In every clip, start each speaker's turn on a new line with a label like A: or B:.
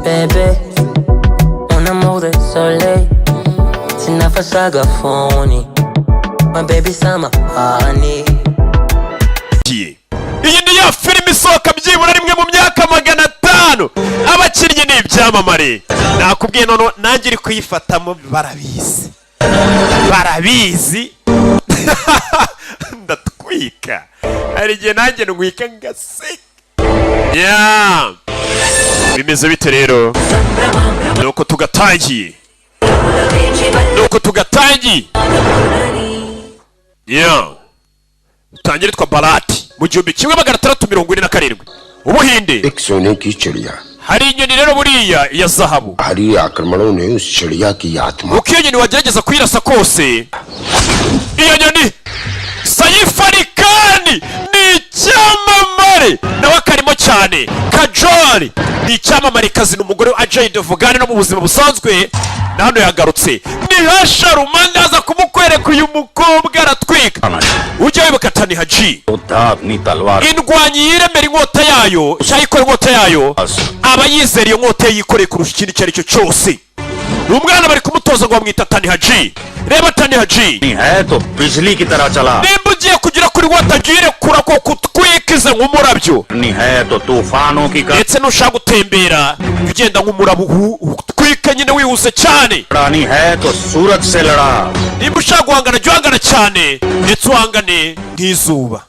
A: bébé. Mon amour de soleil. Sinafasaga phone. My baby sama honey.
B: Iyi ni ya filime isohoka byibura rimwe mu myaka 500. Abakinnyi ni ibyamamare. Nakubwiye none nanjye iri kuyifatamo barabizi. Ndatwika. Hari igihe nanjye ntwika ngaseka. Yeah. Bimeze bite rero? Nuko tugatangiye. Yeah. Tangire twa Barati mu 1647 Ubuhinde.
C: एक सोने की चिड़िया
B: hari inyoni rero buriya ya zahabu.
C: भारी आक्रमणों ने उस चिड़िया की आत्मा
B: uko iyo nyoni wagerageza kuyirasa kose iyo nyoni Sayifarikani ni icyamamare nawe akarimo cyane. Kajoli ni icyamamare kazina umugore Ajay Devgani no mu buzima busanzwe nano yagarutse ni Hasharumanda aza kumukwereka uyu mukobwa aratwika. Ujya wibuka Tani Haji indwanyi yiremera inkota yayo cyayikora inkota yayo aba yizera iyo nkota yikoreye kurusha ikindi cyari cyo cyose. Umwana bari kumutoza ngo bamwita Tani Haji. Reba Tani Haji
D: नहीं है तो बिजली की तरह चला
B: nimba ugiye kugira kuri watagire kura ko kutwikize nk'umurabyo
D: नहीं है तो तूफानों की
B: ndetse nushaka gutembera ugenda nk'umurabo utwika nyine wihuse cyane.
D: रानी है तो सूरज से लड़ा
B: nimba ushaka guhangana jya uhangana cyane ndetse uhangane nk'izuba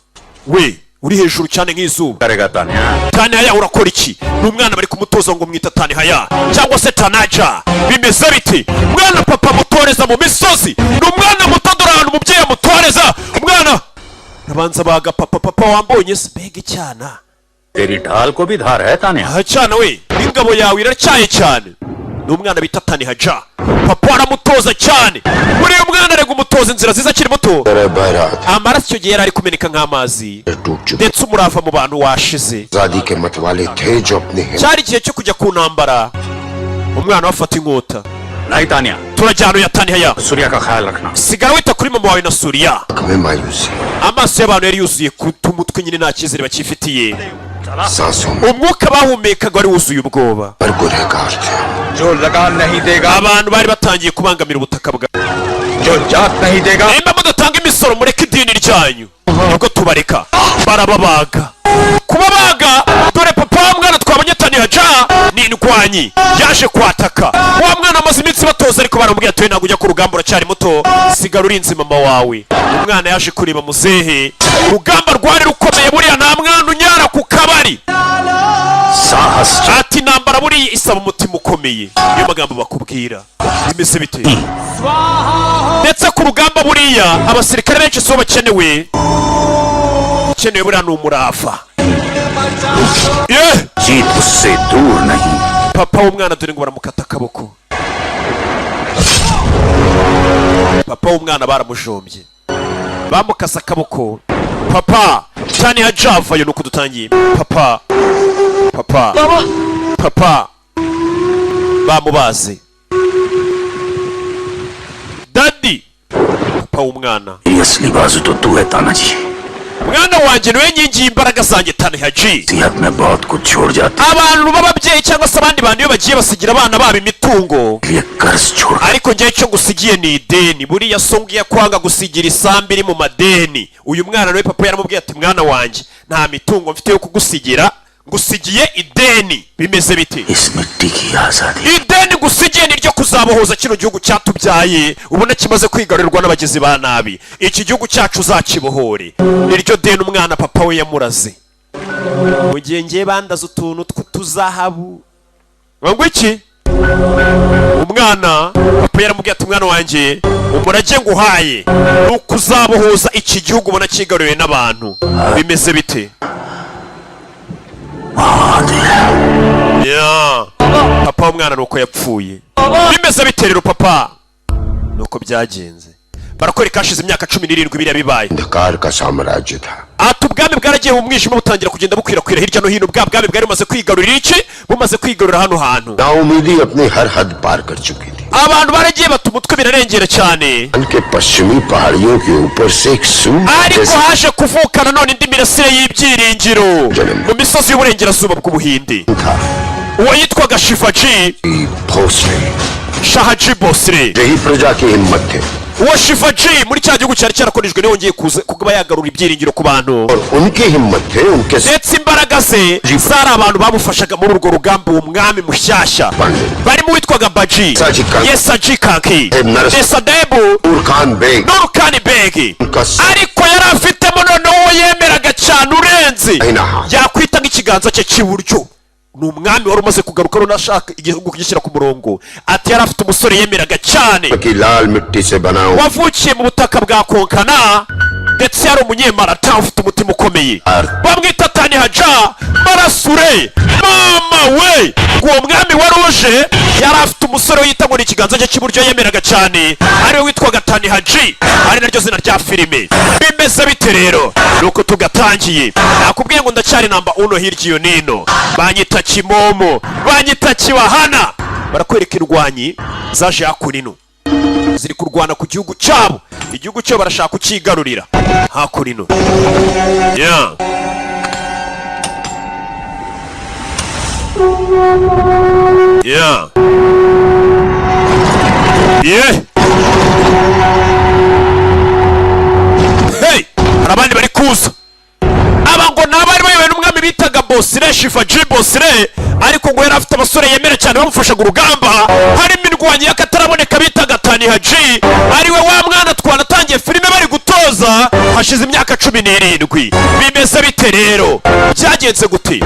B: we uri hejuru cyane nk'izuba.
D: करेगा Tanya
B: Tani Haya urakora iki? N'umwana bari kumutoza ngo mwita Tani Haya cyangwa se Tanaja. Bimeze biti umwana papa mutoreza mu misozi n'umwana mutodora ahantu umubyeyi mutoreza umwana nabanza baga papa wambonye spege cyana
D: तेरी ढाल को भी धार है Tanya
B: aha cyana we ingabo yawe iracyaye cyane. N'umwana bita Tani Haja papa aramutoza cyane muri uyu mwana arega umutoza inzira ziza akiri muto amaraso icyo gihe yari ari kumeneka nk'amazi ndetse umurava mu bantu washize.
C: आजादी के मतवाले थे जो अपने
B: cyari igihe cyo kujya ku ntambara umwana wafata inkota.
D: नहीं Tanya
B: turajyana uya Tani Haya
D: Surya का ख्याल रखना
B: sigara wita kuri mama wawe na Suriya.
C: में मायूसी
B: Amaso y'abantu yari yuzuye kutumutwe nyine nta cyizere bakifitiye.
C: सांसों में
B: Umwuka bahumekaga wari wuzuye ubwoba.
C: पर गुनहगार थे
D: जो लगान नहीं देगा
B: Abantu bari batangiye kubangamira ubutaka bwa
D: जो जात नहीं देगा
B: nimba mudatanga imisoro mureke idini ryanyu nubwo tubareka barababaga kubabaga. Dore papa w'umwana twabonye Tani Haja ni indwanyi yaje kwataka wa mwana amaze iminsi batoza ariko baramubwira ati ntabwo ujya ku rugamba uracyari muto sigara urinze mama wawe. Umwana yaje kureba muzehe urugamba rwari rukomeye buriya nta mwana unyara ku kabari
D: साहस
B: ati intambara buriya isaba umutima ukomeye. Niyo magambo bakubwira. Bimeze bite ndetse ku rugamba buriya abasirikare benshi so bakenewe buriya ni umurava.
D: जीत उससे दूर नहीं
B: papa w'umwana dore ngo baramukata akaboko. Papa w'umwana baramujombye bamukasa akaboko. Papa Tani Haja avayo nuko dutangiye. Papa bamubaze Daddy papa w'umwana
D: ये असली बाजू तो तू है Tanaji
B: mwana wanjye niwe nkingi y'imbaraga zanjye Tani Haji.
D: सेहत में बहुत कुछ छोड़ जाती
B: abantu b'ababyeyi cyangwa se abandi bantu iyo bagiye basigira abana babo imitungo
D: है कर्ज छोड़
B: ariko njye icyo ngusigiye ni ideni. Buriya so ngiye kwanga gusigira isambu iri mu madeni. Uyu mwana nawe papa yaramubwiye ati mwana wanjye nta mitungo mfite yo kugusigira ngusigiye ideni. Bimeze bite
D: इस मिट्टी की आजादी
B: ideni gusigiye niryo kuzabohoza kino gihugu cyatubyaye ubona kimaze kwigarurirwa n'abagizi ba nabi. Iki gihugu cyacu uzakibohore niryo deni umwana papa we yamuraze. Mu gihe ngiye bandaza utuntu tw'utuzahabu ngo iki umwana papa yaramubwiye ati mwana wanjye umurage nguhaye ni ukuzabohoza iki gihugu ubona kigaruriwe n'abantu. Bimeze bite yeah. Papa w'umwana nuko yapfuye. Bimeze bite rero papa nuko byagenze barakwereka hashize imyaka 17 biriya bibaye.
C: अंधकार का साम्राज्य था
B: ati ubwami bwaragiye mu mwijima butangira kugenda bukwirakwira hirya no hino. Bwa bwami bwari bumaze kwigarurira iki bumaze kwigarurira hano hantu.
C: नाउमीदी अपनी हर हद पार कर चुकी थी
B: abantu baragiye bata umutwe birarengera cyane
C: उनके पश्चिमी पहाड़ियों के ऊपर से एक सूरज
B: ariko haje kuvukana none indi mirasire y'ibyiringiro mu misozi y'uburengerazuba bw'Ubuhinde.
C: था
B: uwo yitwaga shivaji
C: Bhosle
B: shahaji bosre
C: यही प्रजा की हिम्मत थे
B: uwo shivaji muri cya gihugu cyari cyarakoreshejwe niwe wongeye kuba yagarura ibyiringiro ku bantu
C: और उनकी हिम्मत थे उनके
B: ndetse imbaraga ze zari abantu bamufashaga muri urwo rugamba uwo mwami mushyashya barimo witwaga baji yesaji kanki esadebu
C: Khan Beg
B: n'urukani begi ariko yari afitemo noneho uwo yemeraga cyane urenze yakwita nk'ikiganza cye cy'iburyo ni umwami wari umaze kugaruka runashaka igihugu kugishyira ku murongo ati yari afite umusore yemeraga cyane wavukiye mu butaka bwa konkana ndetse yari umunyemarata ufite umutima ukomeye bamwita tani haja marasure mama we uwo mwami wari uje yari afite umusore wiyita ngo ni ikiganza cye cy'iburyo yemeraga cyane ariwe witwaga tani haji ari naryo zina rya filime bimeze bite rero nuko tugatangiye nakubwiye ngo ndacyari namba uno hirya iyo nino banyita kimomo banyita kibahana barakwereka indwanyi zaje hakurino ziri kurwana ku gihugu cyabo igihugu cyo barashaka kukigarurira hakurino yeah yeah yeah hey abandi bari kuza abango nabari bayoboye n'umwami bitaga bosire shivaji bosire ariko ngo yari afite abasore yemera cyane bamufashaga urugamba harimo indwanyi y'akataraboneka bitaga tani haji ariwe wa mwana twanatangiye filime bari gutoza hashize imyaka 17 bimeze bite rero byagenze gute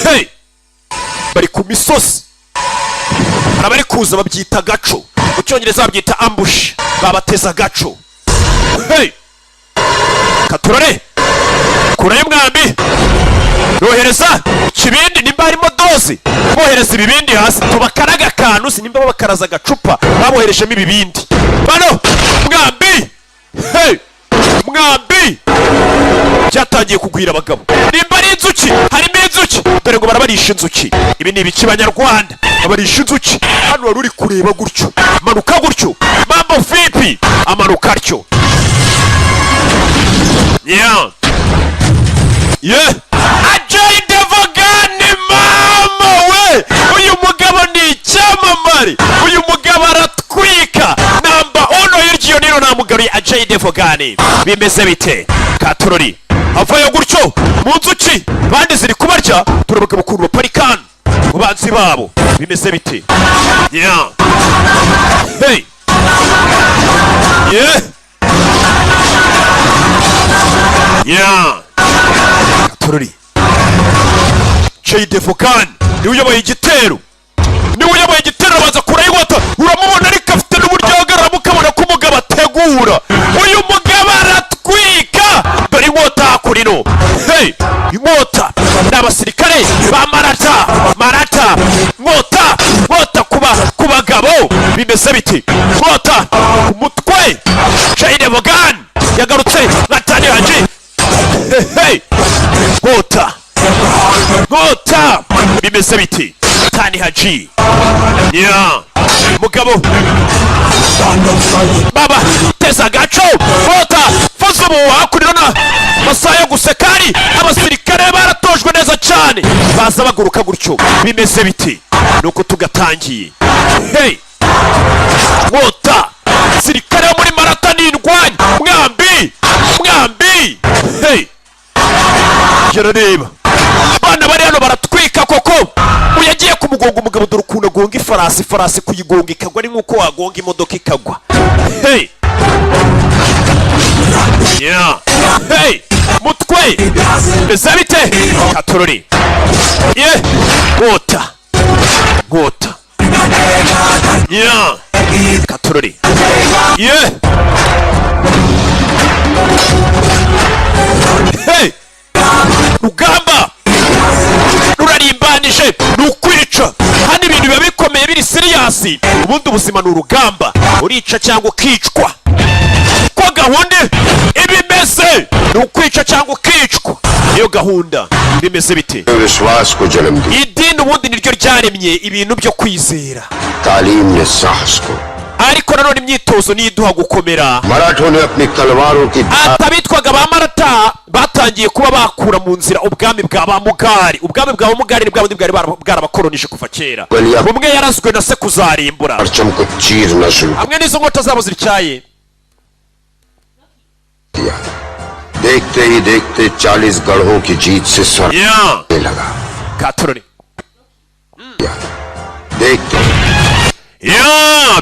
B: hey bari ku misozi abari kuza babyita gaco mu cyongereza babyita ambush babateza gaco hey katurore kurayo mwambi yohereza ikibindi nimba harimo dozi bohereza ibibindi hasi tubakaraga akantu sinimba babakaraza agacupa baboherejemo ibibindi bano mwambi hey mwambi byatangiye kugwira abagabo nimba ari inzuki harimo inzuki dore ngo barabarisha inzuki ibi ni ibiki banyarwanda babarisha inzuki hano wari uri kureba gutyo manuka gutyo mambo vipi amanuka atyo yeah yeah Ajay Devgani mama we uyu mugabo ni icyamamare uyu mugabo aratwika namba ono y'iryo nino namugaruye Ajay Devgani bimeze bite katurori avayo gutyo mu nzuki bandi ziri kubarya turabaga bakuru baparikana mu banzi babo bimeze bite yeah hey yeah yeah katurori Ajay Devgani niwe uyoboye igitero baza kurayigota uramubona ariko afite n'uburyo ahagarara mukabona ko umugabo ategura uyu mugabo aratwika dore inkota hakurino hey inkota n'abasirikare ba marata nkota ku bagabo bimeze biti nkota ku mutwe Ajay Devgani yagarutse nka tani haji hey nkota bimeze biti tani haji yeah mugabo baba teza gaco nkota fuzo mu hakurino na masaha gusekari abasirikare baratojwe neza cyane baza baguruka gutyo bimeze biti nuko tugatangiye hey nkota sirikare muri marata n'indwanyi mwambi hey gerareba bana bari hano baratwika koko uyagiye kumugonga umugabo dore ukuntu agonga ifarasi kuyigonga ikagwa ni nkuko wagonga imodoka ikagwa hey yeah hey mutwe bezabite katurori yeah nkota yeah katurori yeah hey rugamba rurarimbanije nukwica hano ibintu biba bikomeye biri siriyasi ubundi ubuzima ni urugamba urica cyangwa ukicwa ko gahunda ibimeze ni ukwica cyangwa ukicwa niyo gahunda bimeze bite idini ubundi niryo ryaremye ibintu byo kwizera
C: तालीम ने साहस को
B: ariko nanone imyitozo niyo iduha gukomera.
C: मराठों ने अपनी तलवारों की
B: atabitwaga ba marata batangiye kuba bakura mu nzira ubwami bwa ba mugari. ubwami bwa mugari ni bwa bundi bwari bwarabakoronije kuva kera. umwe yarazwe na se kuzarimbura
C: परचम को चीरना शुरू
B: hamwe n'izo nkota zabo zityaye.
C: किया। देखते ही देखते 40 गढ़ों की जीत से सड़ने लगा।
B: katurore
C: देखते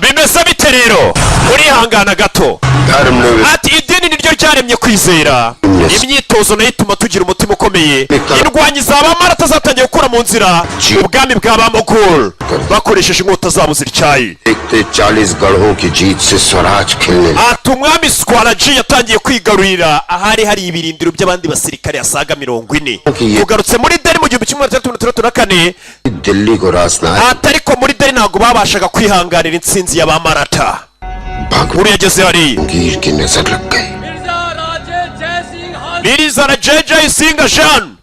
B: bimeze bite rero? urihangana gato.
C: धर्म ने
B: ati idini niryo ryaremye kwizera. imyitozo nayo ituma tugira umutima ukomeye. indwanyi za ba marata zatangiye gukura mu nzira ubwami bwa ba mogul bakoresheje inkota zabo zityaye.
C: देखते 40 गढ़ों की जीत से स्वराज खिलने लगा।
B: ati umwami swaraji yatangiye kwigarurira ahari hari ibirindiro by'abandi basirikare asaga 40. tugarutse muri Delhi mu 1334
C: दिल्ली को रास्ता
B: atariko muri Delhi ntabwo babashaga kwihanganira intsinzi ya ba marata. uri yageze hari
C: गिर की नजर लग गई।
B: Mirza na Jai Singh Jean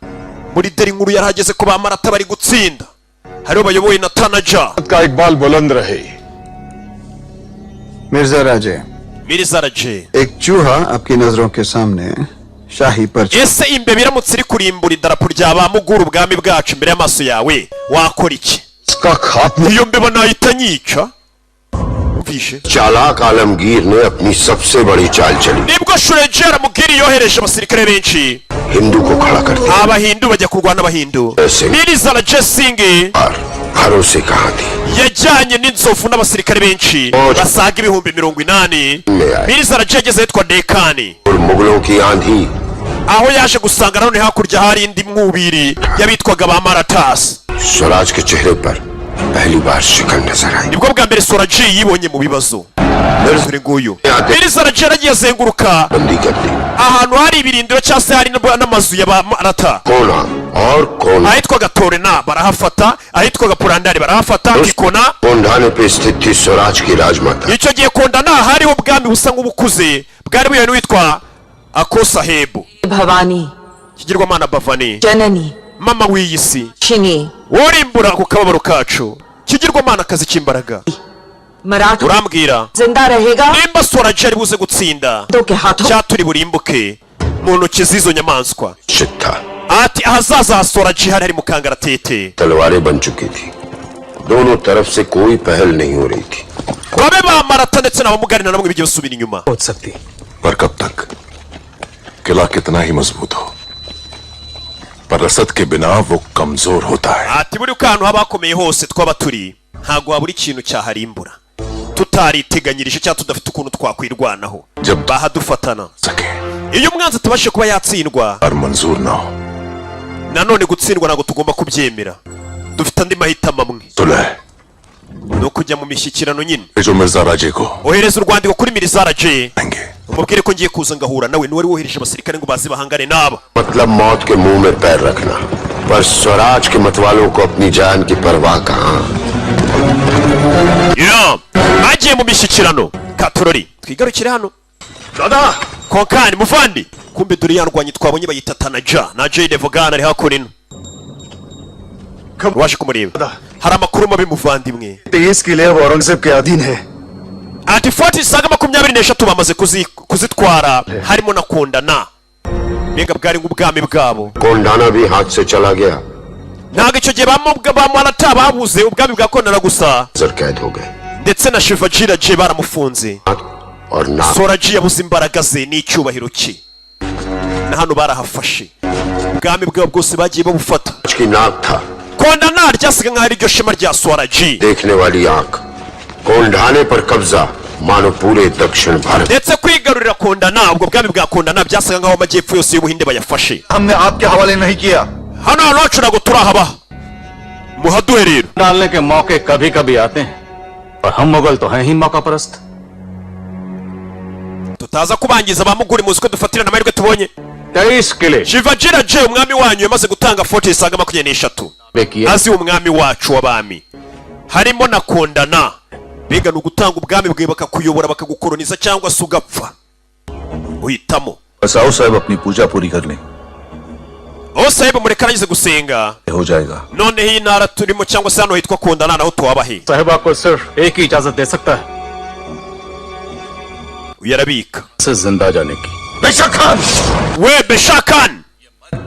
B: muri Delhi nkuru yarahageze ko ba marata bari gutsinda. hariho bayoboye na Tanaja
E: का इकबाल बुलंद रहे। मिर्जा राजे,
B: Mirza Raje.
E: एक चूहा आपकी नजरों के सामने शाही पर
B: ese imbeba iramutse iri kurimbura idarapo rya ba muguru ubwami bwacu imbere y'amaso yawe wakora iki?
E: इसका खात्मा
B: iyo mbeba nahita nyica. umvishe
C: चालाक आलमगीर ने अपनी सबसे बड़ी चाल चली।
B: nibwo Shureji aramubwira yohereje abasirikare benshi
C: Hindu को खड़ा कर दिया
B: abahindu bajya kurwana n'abahindu. Mirza na Jai Singh
C: और हरों से कहा थी
B: yajyanye n'inzovu n'abasirikare benshi basaga ibihumbi 80. Mirza na Jai ageze yitwa Dekani
C: और मुगलों की आंधी
B: aho yaje gusanga nanone hakurya hari indi mwubiri yabitwaga ba Marathas.
C: Swaraj के चेहरे पर पहली बार शिकन नजर आई।
B: nibwo bwa mbere Swaraji yibonye mu bibazo. dore nguyu Mirza na Jai aragiye azenguruka
C: बंदी कर दी।
B: ahantu hari ibirindiro cyangwa se hari n'amazu ya ba Maratha.
C: कोना और कोना
B: ahitwaga Torena barahafata, ahitwaga Purandari barahafata, Kikona.
C: कोंढाने पे स्थित थी स्वराज की राजमाता।
B: icyo gihe Kondana hariho ubwami busa nk'ubukuze bwari buyobowe n'uwitwa Akosahebu.
F: Bhavani,
B: kigirwamana Bhavani
F: जननी,
B: mama w'iyi si
F: शिनी,
B: worimbura ku kababaro kacu kigirwamana akazi k'imbaraga.
F: Maratha
B: urambwira
F: जिंदा रहेगा
B: nimba Swaraji ari buze gutsinda
F: तो के हाथों
B: cyaturi burimbuke mu ntoki z'izo nyamaswa.
C: चिट्ठा
B: ati ahazaza ha Swaraji hari mu kangaratete.
C: तलवारें बन चुकी थी। दोनों तरफ से कोई पहल नहीं हो रही थी।
B: babe ba Maratha ndetse n'abamugari na namwe bigiye basubira inyuma.
E: पहुंच सकती।
G: पर कब तक? किला कितना ही मजबूत हो, पर रसद के बिना वो कमजोर होता है।
B: ati buri kantu haba hakomeye hose twaba turi ntabwo habura ikintu cyaharimbura tutariteganyirije cyangwa tudafite ukuntu twakwirwanaho bahadufatana.
G: सके
B: iyo umwanzi atabashije kuba yatsindwa
G: और मंजूर ना हो
B: nanone gutsindwa ntabwo tugomba kubyemera. dufite andi mahitamo amwe
G: सुलह
B: ni ukujya mu mishyikirano nyine.
G: जो मिर्जा राजे को
B: ohereza urwandiko kuri Mirza Raje
G: देंगे।
B: umubwire ko ngiye kuza ngahura nawe niwe wari wohereje abasirikare ngo baze bahangane n'aba.
C: मतलब मौत के मुंह में पैर रखना, पर स्वराज के मतवालों को अपनी जान की परवाह कहाँ।
B: bagiye mu mishyikirano. Katurori twigarukire hano. Konkani muvandi kumbe dore yarwanye twabonye bayita Tanaja na Jai Devgan ari hakurino. waje kumureba hari amakuru mabi muvandimwe.
E: 23 किले अब औरंगजेब के अधीन है।
B: ati foti saga 23 bamaze kuzitwara harimo na Kondana. mbega bwari nk'ubwami bwabo.
C: Kondhana भी हाथ से चला गया।
B: ntabwo icyo gihe ba Maratha babuze ubwami bwa Kondana gusa
C: sir कैद हो गए
B: ndetse na Shivaji Raje baramufunze.
C: और नाक
B: Swaraji yabuze imbaraga ze n'icyubahiro cye na hano barahafashe ubwami bwabo bwose bagiye babufata.
C: की नाक था,
B: Kondana ryasiga nk'aho ari ryo shema rya Swaraji
C: देखने वाली आंख। कोंढाने पर कब्जा मानो पूरे दक्षिण Bharat.
B: ndetse kwigarurira Kondana ubwo bwami bwa Kondana byasaga nk'aho amajyepfo yose y'Ubuhinde bayafashe.
E: हमने आपके हवाले नहीं किया।
B: hano hantu hacu ntabwo turahaba muhaduhe rero.
H: डालने के मौके कभी कभी आते हैं और हम मुगल तो हैं ही मौका परस्त।
B: tutaza kubangiza abamuguri muzi ko dufatirana amahirwe tubonye.
H: 23 किले
B: Shivaji Raje umwami wanyu yamaze gutanga foti isaga 23
H: किए
B: azi umwami wacu w'abami harimo na Kondana. mbega ni ugutanga ubwami bwe bakakuyobora bakagukoroniza cyangwa se ugapfa uhitamo.
G: बस आओ साहब अपनी पूजा पूरी कर लें,
B: Sahebu mureka aragize gusenga
G: हो जाएगा।
B: noneho iyi ntara turimo cyangwa se hano hitwa Kondana naho tuwabahe.
H: Sahib आपको सिर्फ एक ही इजाजत दे सकता है।
B: uyarabika
H: से जिंदा जाने की।
G: बेशक खान,
B: we beshakan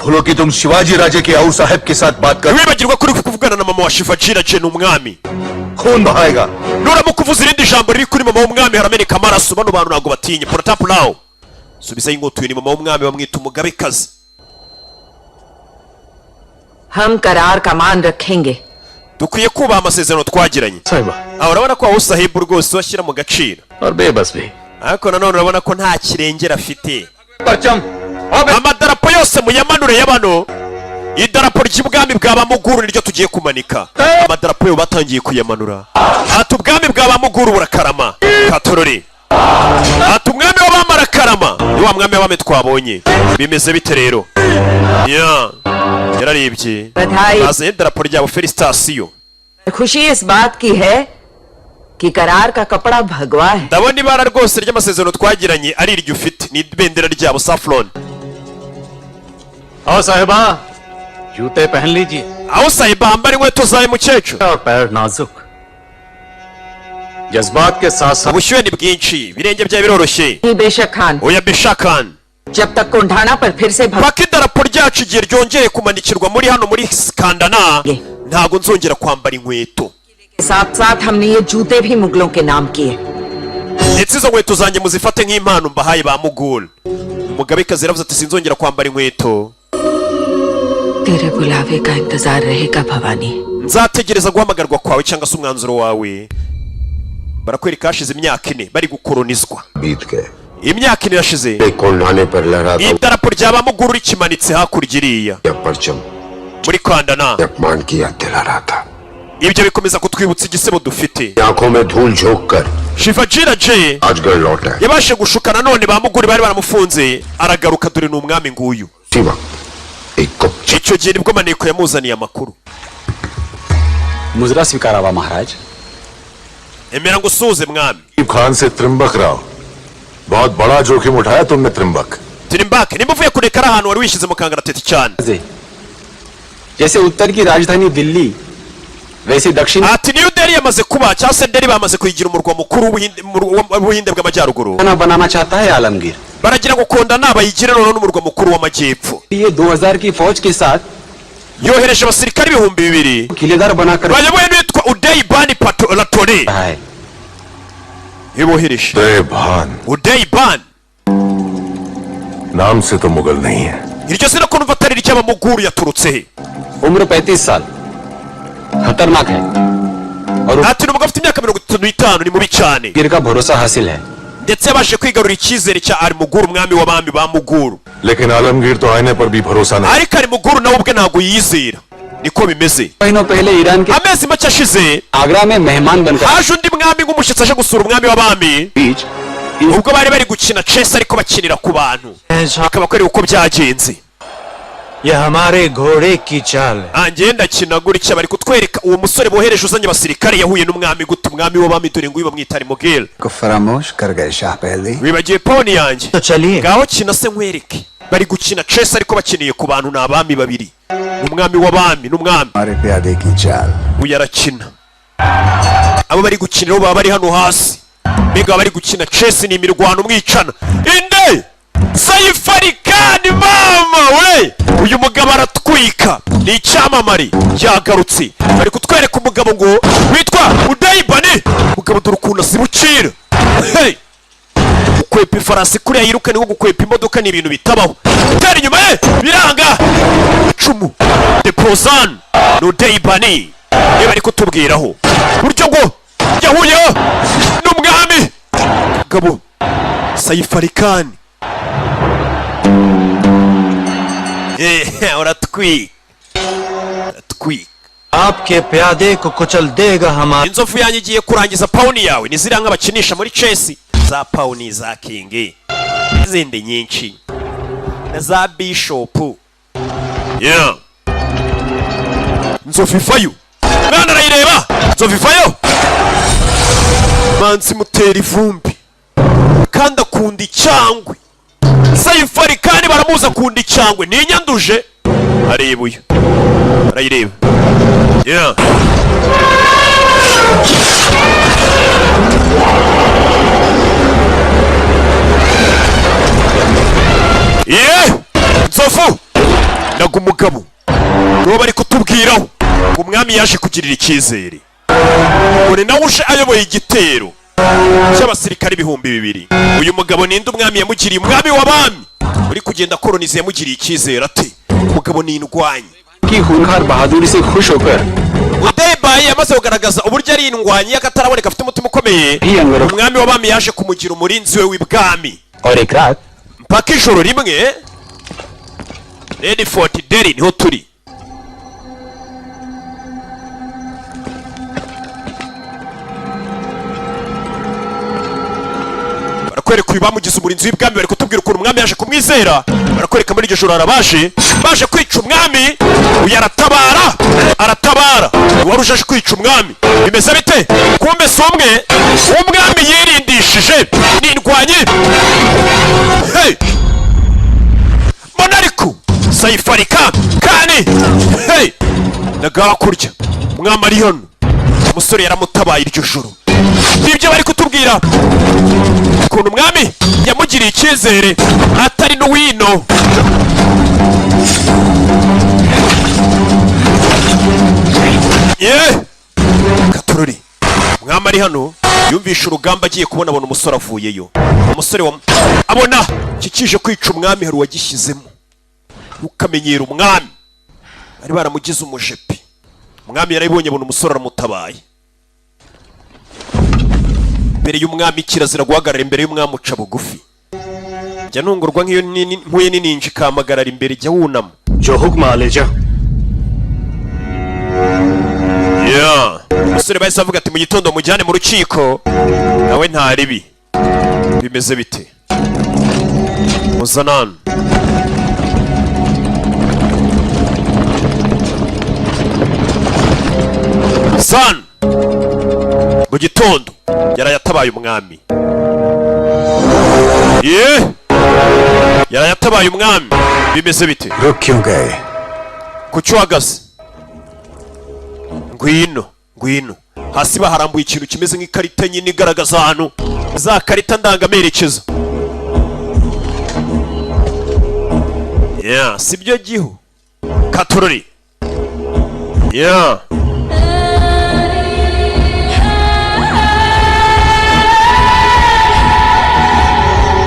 G: भूलो कि तुम शिवाजी राजे के आऊ साहब के साथ बात कर
B: wibagirwa kuri kuvugana na mama wa Shivajira je n'umwami
G: खून बहाएगा।
B: nuramuka uvuze irindi jambo riri kuri mama w'umwami harameneka amaraso bano bantu ntabwo batinye porotap now subiza ingoto uyu ni mama w'umwami bamwita umugabekazi
F: हम करार का मान रखेंगे।
B: dukwiye kubaha amasezerano twagiranye
H: साहिबा
B: aho urabona ko aho sahibu rwose washyira mu gaciro
H: और बेबस भी।
B: ariko nanone urabona ko nta kirengera afite
H: परचम
B: amadarapo yose muyamanure y'abano idarapo ry'ubwami bwa bamuguru niryo tugiye kumanika amadarapo yo batangiye kuyamanura ati ubwami bwa bamuguru burakarama katorore ati umwami w'abamarakarama ni wa mwami w'abami twabonye bimeze bite rero yararebye
F: बधाई।
B: bazanye idarapo ryabo felicitasiyo
F: खुशी इस बात की है कि करार का कपड़ा भगवा है।
B: ndabona ibara rwose ry'amasezerano twagiranye ari iryo ufite ni ibendera ryabo saffron
H: आओ साहिबा जूते पहन लीजिए
B: aho sahiba hambara inkweto zawe mukecuru
H: और पैर नाजुक जज्बात के साथ साथ
B: ubushyuhe ni bwinshi ibirenge byawe biroroshye
F: नहीं बेशक खान,
B: oya beshakan
F: जब तक कुंठाना पर फिर से
B: paka idarapo ryacu igihe ryongeye kumanikirwa muri hano muri skandana ntabwo nzongera kwambara inkweto
F: के साथ साथ हमने ये जूते भी मुगलों के नाम किए।
B: ndetse izo nkweto zanjye muzifate nk'impano mbahaye ba mugul umugabekazi yaravuze ati sinzongera kwambara inkweto
F: तेरे बुलावे का इंतजार रहेगा Bhavani.
B: nzategereza guhamagarwa kwawe cyangwa se umwanzuro wawe barakwereka hashize imyaka 4 bari gukoronizwa
C: बीत गए।
B: imyaka 4 irashize
C: एक कोंढाने पर लहराता
B: idarapo rya ba muguru rikimanitse hakurya iriya
C: यह परचम
B: muri kandana
C: अपमान की याद दिला रहा था।
B: ibyo bikomeza kutwibutsa igisebo dufite
C: आंखों में धूल झोंक कर
B: Shivajira je
C: आजगढ़ लौटा।
B: yabashe gushukana none ba muguri bari baramufunze aragaruka dore ni umwami nguyu
C: उसी वक्त एक गुप्त
B: icyo gihe nibwo maneko yamuzaniye amakuru
H: मुजरा स्वीकारा हुआ महाराज।
B: emera ngo usuze mwami
G: Khan से त्रिम्बक राव, बहुत बड़ा जोखिम उठाया तुमने Trimbak.
B: tirimbake nimba uvuye kurekara ahantu wari wishyize mu kangaratete cyane
H: जैसे उत्तर की राजधानी दिल्ली वैसे दक्षिण
B: ati niyo deri yamaze kuba cyangwa se deri bamaze kuyigira umurwa mukuru w'ubuhinde bw'amajyaruguru
H: बनाना चाहता है Alamgir.
B: baragira ngo kondana bayigire noneho n'umurwa mukuru w'amajyepfo
H: ये 2000 की फौज के साथ
B: yohereje abasirikari 2,000
H: किलेदार बनाकर
B: bayobowe n'uwitwa udeyi bani latore
H: रहा है।
B: ibohereje
G: देवभान
B: udeyi bani
G: नाम से तो मुगल नहीं है।
B: iryo zina ko numva atari iry'abamuguru yaturutse he
H: उम्र 35 साल, खतरनाक है और
B: ati nubwo afite imyaka 35 ni mubi cyane
H: गिर का भरोसा हासिल है।
B: ndetse yabashe kwigarurira icyizere cya arimuguru umwami w'abami ba muguru
G: लेकिन आलमगीर तो आने पर भी भरोसा नहीं।
B: ariko arimuguru nawe ubwe ntabwo yizera niko bimeze
H: महीनों पहले ईरान के
B: amezi make ashize
H: आगरा में मेहमान बनकर
B: haje undi mwami nk'umushyitsi aje gusura umwami w'abami
H: बीच
B: ubwo bari bari gukina chess ariko bakinira ku bantu akaba ko ari uko byagenze
I: यह हमारे घोड़े की चाल है।
B: angenda kina gutya bari kutwereka uwo musore bohereje uzanye abasirikare yahuye n'umwami gute umwami w'abami dore nguyu bamwita Arimugel
E: को फरामोश कर गए शाह पहले।
B: wibagiye poni yanjye
I: तो चलिए
B: ngaho kina se nkwereke bari gukina chess ariko bakiniye ku bantu ni abami babiri umwami w'abami n'umwami
E: हमारे प्यादे की चाल।
B: uyu arakina abo bari gukinira baba bari hano hasi mbega bari gukina chess ni imirwano mwicana inde sayifarikani mama we uyu mugabo aratwika ni icyamamare yagarutse bari kutwereka umugabo ngo witwa udayibane umugabo dore ukuntu asibukira hey gukwepa ifarasi kuriya yiruka ni nko gukwepa imodoka ni ibintu bitabaho utera inyuma ye biranga icumu deposan n'udayibane niba ari kutubwiraho buryo ngo yahuyeho n'umwami mugabo sayifarikani uratwika uratwika
I: आपके प्यादे को कुचल देगा हमारा।
B: inzofu yanjye igiye kurangiza pawuni yawe ni ziriya bakinisha muri chess za pawuni za kingi n'izindi nyinshi na za bishopu yeah inzofu ivayo mwana arayireba inzofu ivayo manzi mutera ivumbi kandi akunda icyangwe sayifarikani baramuza akunda icyangwe ni inyanduje areba uyu arayireba yeah inzovu naga umugabo nibo bari kutubwiraho umwami yaje kugirira icyizere uri nawe uje ayoboye igitero cy'abasirikare 2,000. uyu mugabo ninde umwami yamugiriye umwami w'abami uri kugenda koronize yamugiriye icyizere ate umugabo ni indwanyi
H: की हुनहार बहादुरी से खुश होकर
B: udebaye yamaze kugaragaza uburyo ari indwanyi y'akataraboneka afite umutima ukomeye umwami w'abami yaje kumugira umurinzi we w'ibwami mpaka ijoro rimwe Lady Fort Deli niho turi barakwereka uyu bamugize umurinzi w'ibwami bari kutubwira ukuntu umwami yaje kumwizera barakwereka muri iryo joro arabaje baje kwica umwami uyu aratabara wari uje kwica umwami bimeze bite kumbe si umwami yirindishije n'indwanyi hey monariko sayifarika kani hey nagaha kurya umwami ari hano umusore yaramutabaye iryo joro nibyo bari kutubwira ukuntu umwami yamugiriye icyizere atari n'uwino katururi umwami ari hano yumvisha urugamba agiye kubona abona umusore avuyeyo umusore abona kikije kwica umwami hari uwagishyizemo ukamenyera umwami bari baramugize umujepi umwami yarabibonye abona umusore aramutabaye imbere y'umwami kirazira guhagarara imbere y'umwami uca bugufi jya ntungurwa nk'iyo mpuye n'ininji ikamagarara imbere jya wunama
H: जो हुक्म आलेजा
B: umusore bahise avuga ati mu gitondo mujyane mu rukiko nawe nta ribi bimeze bite muzanana san mu gitondo yarayatabaye umwami yarayatabaye umwami bimeze bite kuki uhagaze ngwino hasi baharambuye ikintu kimeze nk'ikarita nyine igaragaza ahantu za karita ndangamerekezo sibyo gihu katurori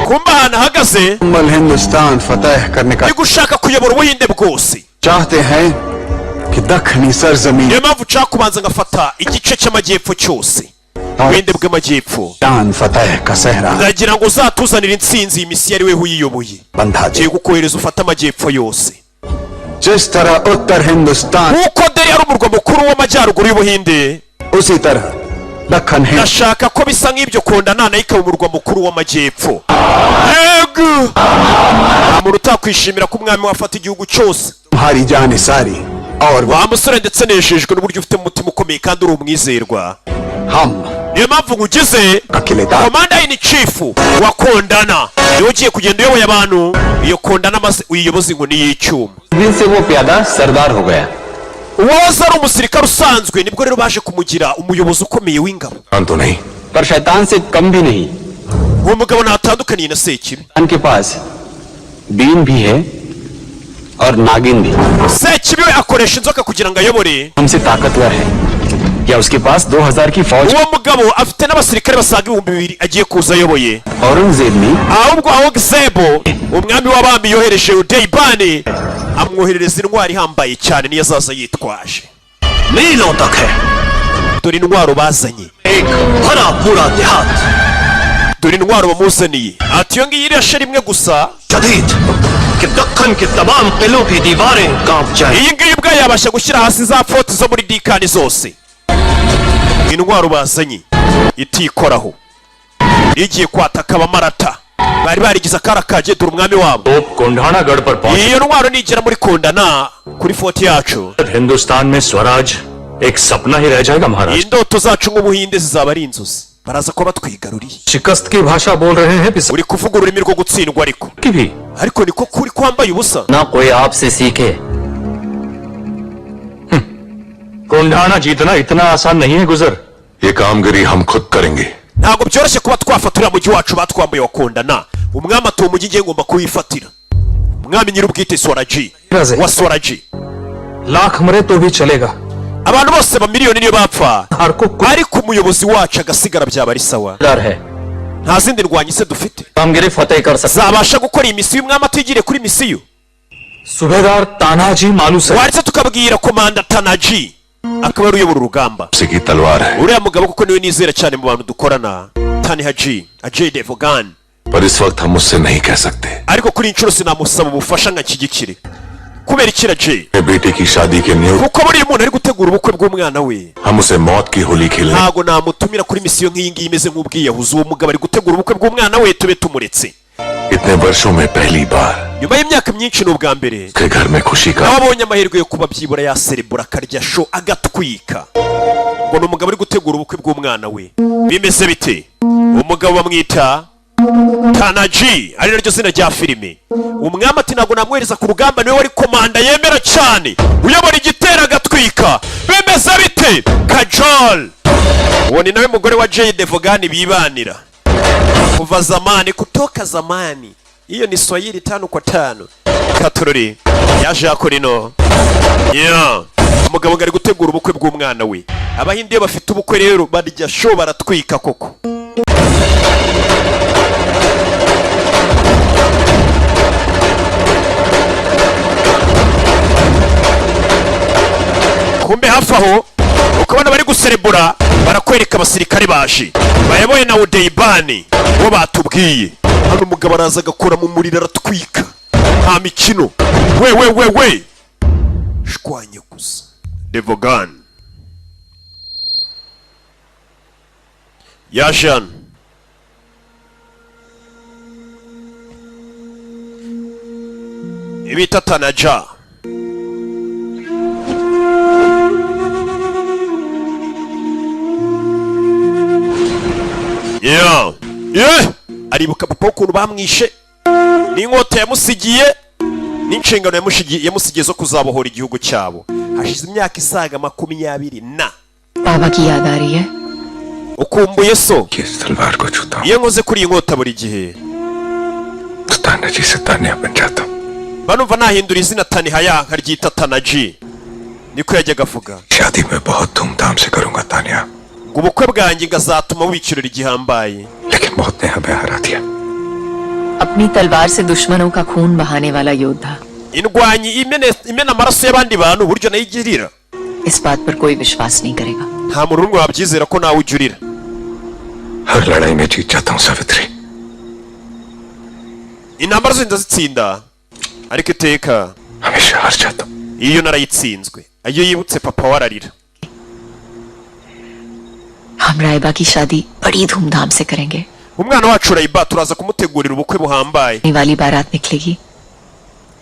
B: kumba ahantu ahagaze ni gushaka kuyobora ubuhinde bwose niyo mpamvu nshaka kubanza ngafata igice cy'amajyepfo cyose ubuhinde bw'amajyepfo ndagira ngo uzatuzanire intsinzi iyi misiyo ari we uyiyoboye ngiye kukohereza ufate amajyepfo yose nk'uko Delhi ari umurwa mukuru w'amajyaruguru y'ubuhinde ndashaka ko bisa nk'ibyo Kondana nayo ikaba umurwa mukuru w'amajyepfo yego nta muntu utakwishimira ko umwami wafata igihugu cyose wa musore ndetse nejejwe n'uburyo ufite umutima ukomeye kandi uri umwizerwa niyo mpamvu nkugize komanda in chief wa Kondana niwe ugiye kugenda uyoboye abantu iyo Kondana maze uyiyoboza inkoni y'icyuma uwahoze ari umusirikare usanzwe nibwo rero baje kumugira umuyobozi ukomeye w'ingabo uwo mugabo ntatandukaniye na Sekibi Sekibi we akoresha inzoka kugira ngo ayobore uwo mugabo afite n'abasirikare basaga 2,000 agiye kuza ayoboye ahubwo Aurangzeb umwami w'abami yohereje Udaybani amwoherereza intwaro ihambaye cyane niyo azaza yitwaje dore intwaro bazanye dore intwaro bamuzaniye ati iyo ngiyo irashe rimwe gusa iyi ngiyi ubwo yabasha gushyira hasi za foti zo muri dikani zose intwaro bazanye itikoraho igiye kwataka abamarata bari barigize akara kaje dore umwami wabo iyo ntwaro nigera muri Kondana kuri foti yacu indoto zacu nk'ubuhinde zizaba ari inzozi baraza ko batwigaruriye uri kuvuga ururimi rwo gutsindwa ariko niko kuri kwambaye ubusa
H: Kondana जीतना इतना आसान नहीं है गुजर
G: ये कामगिरी हम खुद करेंगे
B: ntabwo byoroshye kuba twafatira mu gihe wacu batwambaye wa Kondana umwami atuye umujyi ngiye ngomba kuwifatira umwami nyir'ubwite Swaraji
I: Raze.
B: wa Swaraji.
I: Lakh मरे तो भी चलेगा
B: abantu bose bamiliyoni niyo bapfa
I: हर को कुछ
B: ariko umuyobozi wacu agasigara byaba ari sawa.
H: डर है
B: nta zindi ndwanyi se dufite
H: कामगिरी फतेह कर सकते
B: zabasha gukora iyi misiyo umwami atwigire kuri misiyo.
I: सूबेदार तानाजी मालूस है
B: waretse tukabwira komanda Tanaji akaba ari uyobora urugamba.
G: की तलवार है,
B: uriya mugabo kuko niwe nizera cyane mu bantu dukorana, Tanaji Ajay Devgan.
G: पर इस वक्त हम उससे नहीं कह सकते।
B: ariko kuri inshuro sinamusaba ubufasha nkashyigikire kubera ikira Jay
G: बेटे की शादी के new
B: kuko buriya umuntu ari gutegura ubukwe bw'umwana we.
G: हम उसे मौत की होली खेलने
B: ntago namutumira kuri misiyo nk'iyi ngiyi imeze nk'ubwiyahuzi. uwo mugabo ari gutegura ubukwe bw'umwana we, tube tumuretse.
G: इतने वर्षों में पहली बार
B: nyuma y'imyaka myinshi ni ubwa mbere
G: के घर में खुशी का
B: nawe abonye amahirwe yo kuba byibura yaserebura akarya sho agatwika. ngo ni umugabo ari gutegura ubukwe bw'umwana we. bimeze bite? umugabo bamwita Tanaji, ari naryo zina rya filime. umwami ati ntabwo namwohereza ku rugamba, niwe wari komanda yemera cyane uyobora igitero agatwika. bimeze bite? Kajol, uwo ni nawe mugore wa Jay Devgan bibanira kuva zamani, kutoka zamani. hiyo ni Swahili 5 kwa 5. Katorori yaje akora ino umugabo ngo ari gutegura ubukwe bw'umwana we. abahindi iyo bafite ubukwe rero barya sho baratwika koko. kumbe hafi aho ukabona bari guserebura, barakwereka abasirikare baje bayoboye na Udeibani bo batubwiye. hano umugabo araza agakora mu muriro aratwika, nta mikino. we shwanye gusa. Devgan Yashan ibita Tanaja aribuka papa ukuntu bamwishe n'inkota yamusigiye n'inshingano yamusigiye zo kuzabohora igihugu cyabo. hashize imyaka isaga 20 na
F: बाबा की याद आ रही है
B: ukumbuye so.
G: इस तलवार को छूता हूँ
B: iyo nkoze kuri iyi nkota buri gihe
G: तो तानाजी से तान्या बन जाता हूँ।
B: banumva nahindura izina Tanihaya nkaryita Tanaji. niko yajyaga avuga.
G: शादी में बहुत धूमधाम से करूंगा Tanya,
B: ngo ubukwe bwanjye ngazatuma buba ikirori gihambaye.
G: लेकिन मौत ने हमें हरा दिया।
F: अपनी तलवार से दुश्मनों का खून बहाने वाला योद्धा
B: indwanyi imena amaraso y'abandi bantu uburyo nayo igirira.
F: इस बात पर कोई विश्वास नहीं करेगा
B: nta muntu n'umwe wabyizera ko nawe ujurira.
G: हर लड़ाई में जीत जाता हूँ Savitri.
B: intambara zose ndazitsinda ariko iteka
G: हमेशा हार जाता हूँ।
B: iyo narayitsinzwe. iyo yibutse papa wararira.
F: हम रायबा की शादी बड़ी धूमधाम से करेंगे
B: umwana wacu Raiba turaza kumutegurira ubukwe buhambaye.
F: वाली बारात निकलेगी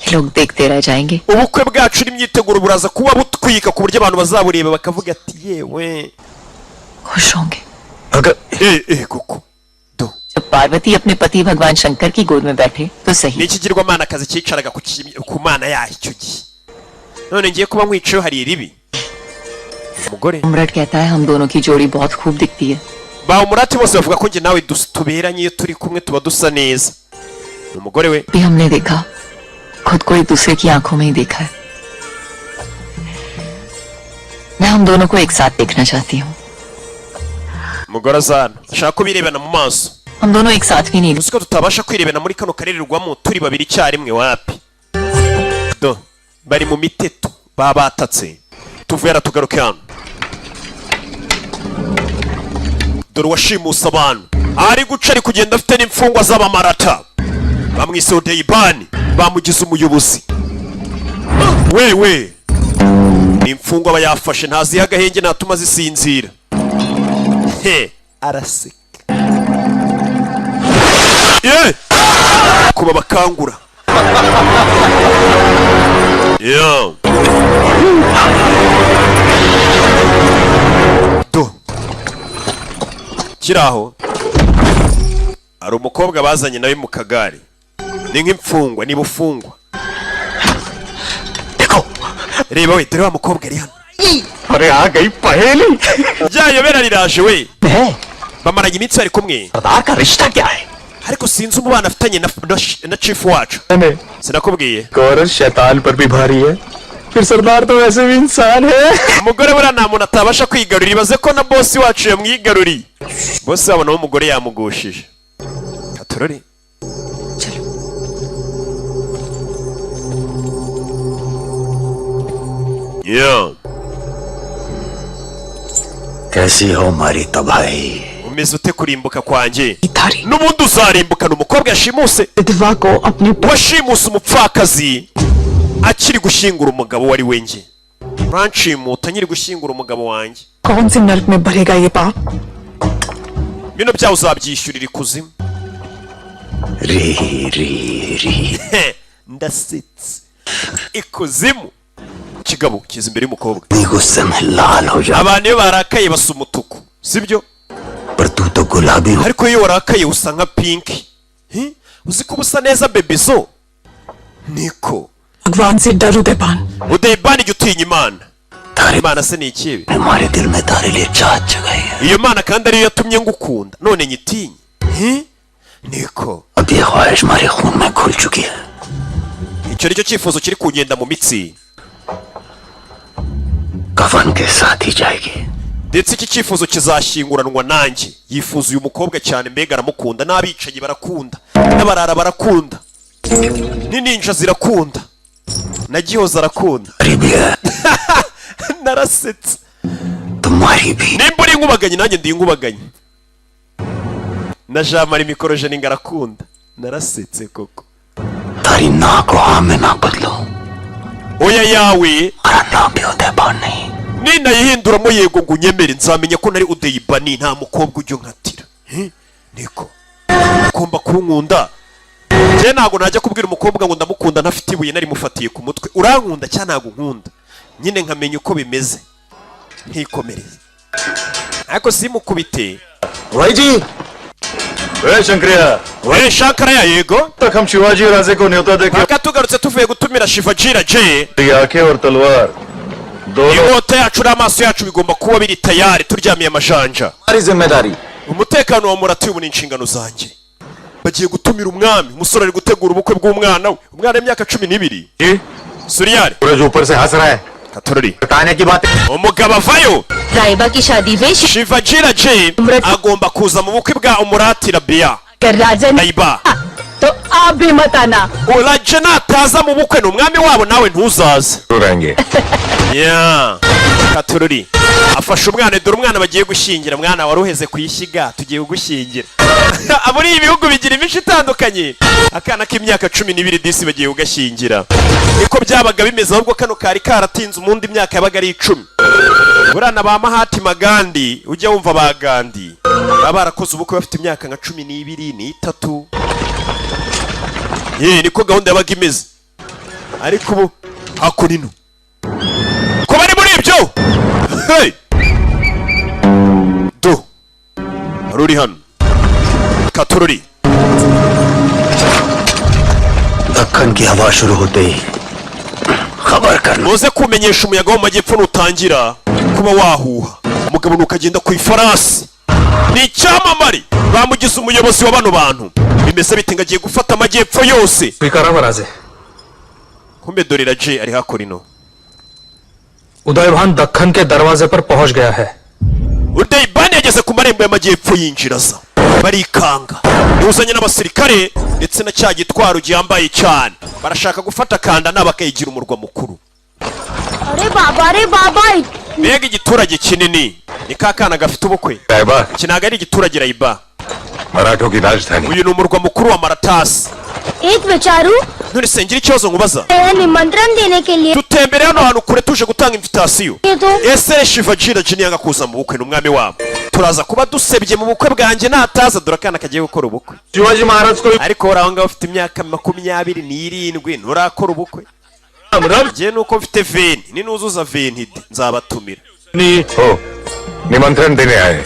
F: ये लोग देखते रह जाएंगे
B: ubukwe bwacu n'imyiteguro buraza kuba butwika ku buryo abantu bazabureba bakavuga ati yewe
F: खुश होंगे
G: अगर
B: kuko
F: जब पार्वती अपने पति भगवान शंकर की गोद में बैठे तो सही
B: n'ikigirwamana kazi cyicaraga ku mana yayo icyo gihe. none ngiye kuba nkwicayeho hari iribi. umugore
F: सम्राट कहता है हम दोनों की जोड़ी बहुत खूब दिखती है
B: ba umurati bose bavuga ko njye nawe tuberanye, iyo turi kumwe tuba dusa neza. umugore we
F: भी हमने देखा खुद को एक दूसरे की आंखों में ही देखा है मैं हम दोनों को एक साथ देखना चाहती हूँ
B: umugore azana ashaka ko birebana mu maso.
F: हम दोनों एक साथ भी नहीं
B: uzi ko tutabasha kwirebana muri kano karererwamo turi babiri icyarimwe. wapi bari mu miteto babatatse. tuvuye aratugaruke hano. dore uwashimuse abantu ari guca ari kugenda afite n'imfungwa z'abamarata. bamwise Udeibani, bamugize umuyobozi. we ni imfungwa aba yafashe, ntaziha agahenge ntatuma zisinzira. araseka kuba bakangura. kiraho hari umukobwa bazanye nawe mu kagare. ni nk'imfungwa, ni bufungwa. reba we, dore wa mukobwa ari hano.
H: अरे आ गई पहेली
B: ryayobera riraje we. bamaranye iminsi bari kumwe.
H: सरदार का रिश्ता क्या है
B: ariko sinzi umubano afitanye na chief wacu sinakubwiye
H: गौरव शैतान पर भी भारी है फिर सरदार तो वैसे भी इंसान है
B: umugore buriya nta muntu atabasha kwigarurira ibaze ko na bosi wacu yamwigaruriye bosi wabona aho umugore yamugushije katurori
D: कैसी हो हमारी तबाही
B: umeze ute kurimbuka kwanjye n'ubundi uzarimbukana umukobwa yashimuse washimuse umupfakazi akiri gushyingura umugabo wari we njye uranshimuta nyiri gushyingura umugabo wanjye bino byawe uzabyishyurira ikuzimu ndasetse ikuzimu kigabo kiza imbere y'umukobwa abantu iyo barakaye basa umutuku sibyo ariko iyo warakaye usa nka pinki uzi ko ubusa neza bebizo niko udebani jya utinya imana imana se ni ikibi iyo mana kandi ariyo yatumye ngukunda none nyitinye niko icyo nicyo cyifuzo kiri kugenda mu mitsi ndetse iki cyifuzo kizashyinguranwa nanjye yifuza uyu mukobwa cyane mbega aramukunda n'abicanyi barakunda n'abarara barakunda n'ininja zirakunda na gihoza arakunda narasetse nimba uri inkubaganye nanjye ndi inkubaganye na jean marie mikorojeni ngo arakunda narasetse koko oya yawe ninayihinduramo yego ngo unyemere nzamenya ko nari udeyibani nta mukobwa ujya unkatira niko ugomba kunkunda njye ntabwo najya kubwira umukobwa ngo ndamukunda ntafite ibuye nari mufatiye ku mutwe urankunda cyangwa ntabwo nkunda nyine nkamenya uko bimeze nkikomereze ariko simukubite
H: भाई
B: shankara yego
H: तक हम शिवाजी राजे को न्योता देके
B: aka tugarutse tuvuye gutumira shivajira je
H: आंखें और तलवार
B: inkota yacu n'amaso yacu bigomba kuba biri tayari turyamiye amajanja
H: हमारी जिम्मेदारी
B: umutekano wa murati ubu ni inshingano zanjye bagiye gutumira umwami umusore ari gutegura ubukwe bw'umwana we umwana w'imyaka 12 suriyari
H: पूरे ऊपर से हंस रहा है
B: katorori
H: बताने की बात
B: umugabo avayo
J: राइबा की शादी वे
B: shivajira je agomba kuza mu bukwe bwa umurati rabia
J: राजन
B: raiba
J: तो आप भी मत आना
B: uraje nataza mu bukwe n'umwami wabo nawe ntuzaze
H: रहेंगे
B: katorori afashe umwana dore umwana bagiye gushyingira mwana waruheze kuyishyiga tugiye kugushyingira muri ibi bihugu bigira imico itandukanye akana k'imyaka 12 disi bagiye kugashyingira niko byabaga bimeze ahubwo kano kari karatinze umundi imyaka yabaga ari 10 burana ba Mahatma Gandhi ujya wumva ba Gandhi baba barakoze ubukwe bafite imyaka nka 12 n'itatu niko gahunda yabaga imeze ariko ubu hakurino ko bari muri ibyo do ruri hano katururi
D: Deccan की हवा शुरू होते ही खबर करना
B: muze kumenyesha umuyaga wo mu majyepfo nutangira kuba wahuha umugabo nukagenda ku ifarasi ni icyamamare bamugize umuyobozi wa bano bantu bimeze bite ngagiye gufata amajyepfo yose
H: स्वीकारा बराजे
B: kumbe dorira je ari hakurino
H: Udaybhan दक्कन के दरवाजे पर पहुंच गया है
B: udeyibani yageze ku marembo y'amajyepfo yinjiraza barikanga yuzanye n'abasirikare ndetse na cya gitwaro giyambaye cyane barashaka gufata kanda n'abakayigira umurwa mukuru
J: अरे बाबा
B: mbega igiturage kinini ni kakana gafite ubukwe
G: Raiba
B: kinaga ari igiturage raiba
G: मराठों की राजधानी
B: uyu ni umurwa mukuru wa maratasi
J: एक विचारू
B: none sengera ikibazo nkubaza
J: निमंत्रण देने के लिए
B: tutembere hano hantu kure tuje gutanga invitasiyo
J: ये तो
B: ese shivajira jini yanga kuza mu bukwe n'umwami wabo turaza kuba dusebye mu bukwe bwanjye nataza dore akana kagiye gukora ubukwe
H: Shivaji महाराज को
B: ariko wowe aho ngaho ufite imyaka 27 nturakora ubukwe njye nuko mfite veni ninuzuza veni nzabatumira
G: हो निमंत्रण देने आए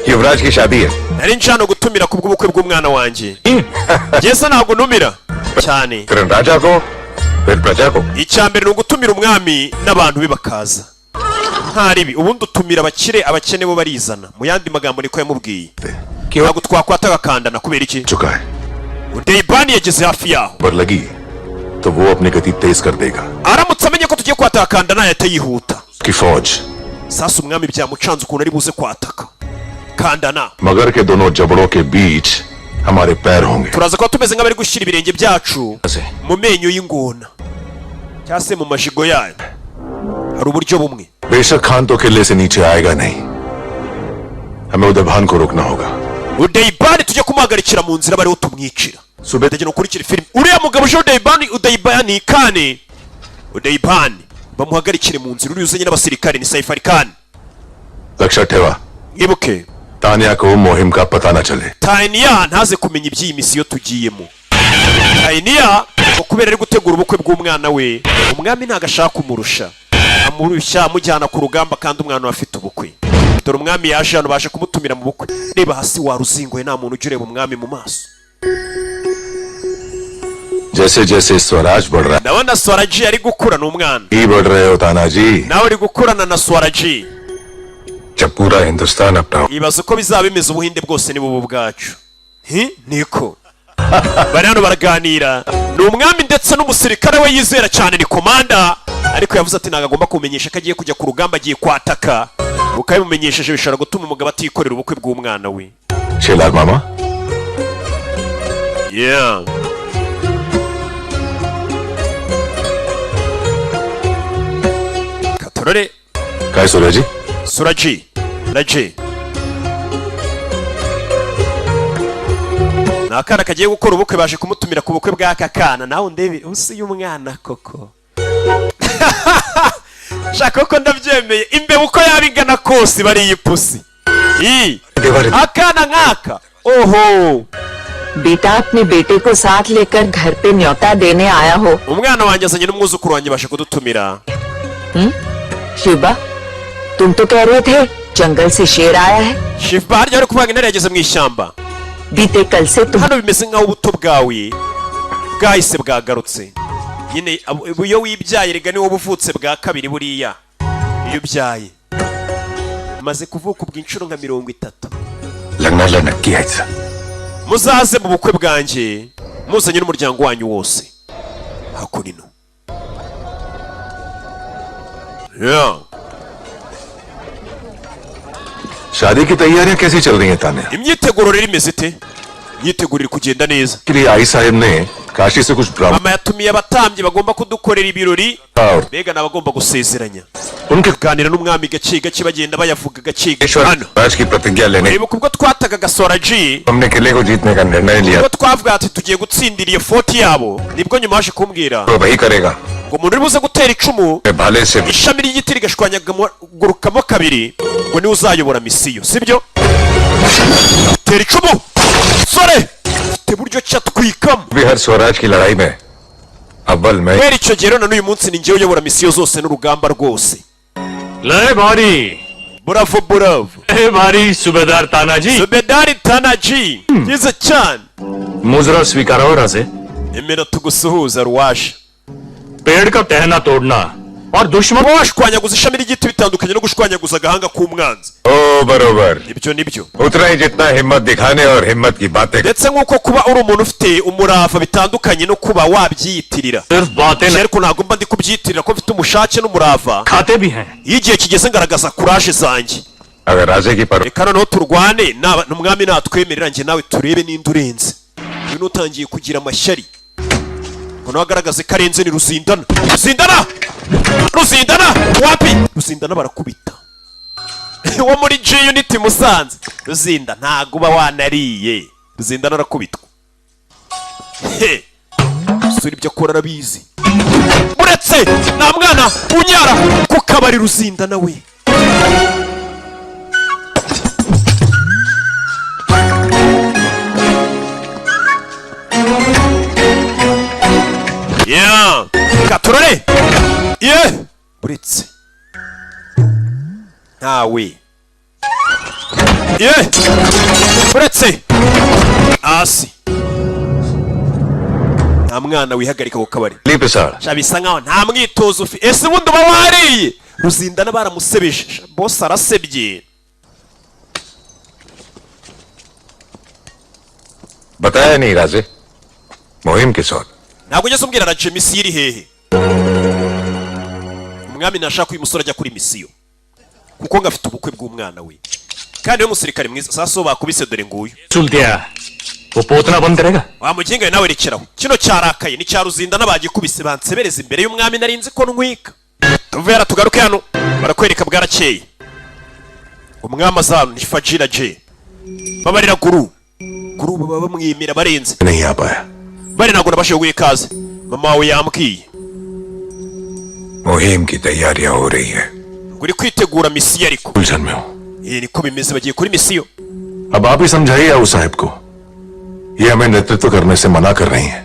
G: युवराज की शादी है
B: nari nshano gutumira ku bw'ubukwe bw'umwana wanjye njye ntabwo numira cyane
G: फिर राजा को फिर प्रजा को
B: icyambere ni ugutumira umwami n'abantu be bakaza ntaribi ubundi utumira abakene bo barizana mu yandi magambo niko yamubwiye ntabwo twakwata agakandana kubera iki
G: चुका है
B: Udeibani yageze hafi yaho
G: पर लगी तो वो अपनी गति तेज कर देगा
B: aramutse amenye ko tugiye kwataka Kandana yahita yihuta
G: की फौज
B: sasa umwami byamucanze ukuntu ari buze kwataka Kandana
G: मगर के दोनों जबड़ों के बीच हमारे पैर होंगे
B: turaza kuba tumeze nk'abari gushyira ibirenge byacu mu menyo y'ingona cyangwa se mu majigo yayo hari uburyo bumwe
G: बेशक खान तो किले से नीचे आएगा नहीं हमें उदयभान को रोकना होगा
B: Udeibani tujye kumuhagarikira mu nzira bariho tumwicira subedege no kurikira film uriya mugabo je Udeibani kane Udeibani bamuhagarikire mu nzira uri uzanye n'abasirikare ni Saif Ali Khan
G: लक्ष्य ठेवा
B: ibuke
G: तानिया को मुहिम का पता न चले
B: Tainiya ntaze kumenya iby'iyi misiyo tugiyemo Tainiya ngo kubera ari gutegura ubukwe bw'umwana we umwami ntago ashaka kumurusha amurusha amujyana ku rugamba kandi umwana we afite ubukwe dore umwami yaje hano baje kumutumira mu bukwe reba hasi waruzingoye nta muntu ujya ureba umwami mu maso
G: जैसे जैसे स्वराज बढ़ रहा
B: ndabona Swaraji ari gukurana umwana
G: ही बढ़ रहे हो Tanaji
B: nawe uri gukurana na Swaraji
G: जब पूरा हिंदुस्तान अपना
B: ibaza uko bizaba bimeze ubuhinde bwose ni bubu bwacu niko bari hano baraganira ni umwami ndetse n'umusirikare we yizera cyane ni komanda ariko yavuze ati ntabwo agomba kumenyesha ko agiye kujya ku rugamba agiye kwataka ukabimumenyesheje bishobora gutuma umugabo atikorera ubukwe bw'umwana we
G: Shelar mama
B: yeah katorore
G: काय सूरजी
B: Suraji Raji ni akana kagiye gukora ubukwe baje kumutumira ku bukwe bw'aka kana nawe ndebe usi y'umwana koko shaka ko ndabyemeye imbe uko yabigana kose bari yipusi akana nkaka oho
F: बेटा अपने बेटे को साथ लेकर घर पे न्योता देने आया हो
B: umwana wanjye azanye n'umwuzukuru wanjye baje kudutumira
F: Shiva तुम तो कह रहे थे जंगल से शेर आया है
B: Shiva harya ari kuvuga intare yageze mu ishyamba
F: बीते कल से तुम
B: hano bimeze nk'aho ubuto bwawe bwahise bwagarutse nyine iyo wibyaye rega niwo buvutse bwa kabiri buriya iyo ubyaye maze kuvuka ubw'inshuro nka 30
G: लगना लनक की है sir
B: muzaze mu bukwe bwanjye muzanye n'umuryango wanyu wose hakurino yeah
G: शादी की तैयारियां कैसी चल रही हैं Tania
B: imyiteguro rero imeze ite imyiteguro iri kugenda neza
G: के लिए आई साहिब ने काशी से कुछ drama
B: mama yatumiye abatambyi bagomba kudukorera ibirori
G: और
B: mbega n'abagomba gusezeranya
G: उनके
B: kuganira n'umwami gake gake bagenda bayavuga gake gake
G: ईश्वर
B: hano
G: राज की प्रतिज्ञा लेने
B: reba ubwo twataga Gasoraji
G: हमने किले को जीतने का निर्णय लिया
B: ubwo twavuga ati tugiye gutsindira iyo foti yabo nibwo nyuma yaje kumbwira
G: तो वही करेगा
B: ngo umuntu uri buze gutera icumu
G: भाले से
B: ishami ry'igiti rigashwanyagurukamo kabiri ngo niwe uzayobora misiyo sibyo tera icumu sore ufite buryo ki atwikamo
G: भी हर स्वराज की लड़ाई में अव्वल मैं
B: kubera icyo gihe rero n'uyu munsi ni njyewe uyobora misiyo zose n'urugamba rwose
H: ले भारी
B: bravo bravo
H: ले भारी सूबेदार Tanaji
B: Subedari Tanaji byiza cyane
H: मुजरा स्वीकारो राजे
B: emera tugusuhuza ruwaje
H: पेड़ का टहना तोड़ना और दुश्मन
B: washwanyaguza ishami ry'igiti bitandukanye no gushwanyaguza agahanga k'umwanzi
G: ओ बरोबर
B: ibyo nibyo
G: उतना ही जितना हिम्मत दिखाने और हिम्मत की बातें
B: ndetse nk'uko kuba uri umuntu ufite umurava bitandukanye no kuba wabyiyitirira
H: सिर्फ बातें नहीं
B: ariko ntabwo mba ndi kubyiyitirira ko mfite umushake n'umurava
H: खाते भी हैं
B: iyo igihe kigeze ngaragaza kuraje zanjye
G: अगर राजे की पर
B: reka noneho turwane n'umwami natwemerera njye nawe turebe n'indi urenze uyu n'utangiye kugira amashyari ngo nawe agaragaze ko arenze ni Ruzindana Ruzindana wapi Ruzindana barakubita wo muri G unit Musanze Ruzinda ntago uba wanariye Ruzindana arakubitwa suri ibyo akora arabizi uretse nta mwana unyara ku kabari Ruzindana we yeah katurore yeah uretse ntawe yeah uretse hasi nta mwana wihagarika ku kabari bisa nkaho nta mwitozo ufite ese ubundi uba wariye Ruzindana baramusebeje boss arasebye
G: बताया नहीं राजे
C: मुहिम के साथ
B: ntabwo ugeze umbwira na misiyo iri hehe. Umwami ntashaka uyu musore ajya kuri misiyo kuko ngafite ubukwe bw'umwana we kandi we musirikare mwiza. Sasa bakubise dore nguyu
H: चुल दिया वो पोतना बंद करेगा.
B: wa muginga nawe rekeraho, kino cyarakaye ni cyaruzinda n'abagikubise bansebereza imbere y'umwami narinzi ko ntwika. Tuvera tugaruke hano barakwereka bwarakeye. Umwami azanu ni Fajira J babarira guru baba bamwimira barenze
C: नहीं आ पाया.
B: bari ntabwo nabashije guha ikaze. Mama wawe yambwiye
C: मुहिम की तैयारियां हो रही है.
B: ngo uri kwitegura misiyo ariko
C: उलझन में हूँ.
B: niko bimeze, bagiye kuri misiyo.
C: अब आप ही समझाइए अबू साहब को, ये हमें नेतृत्व करने से मना कर रही हैं.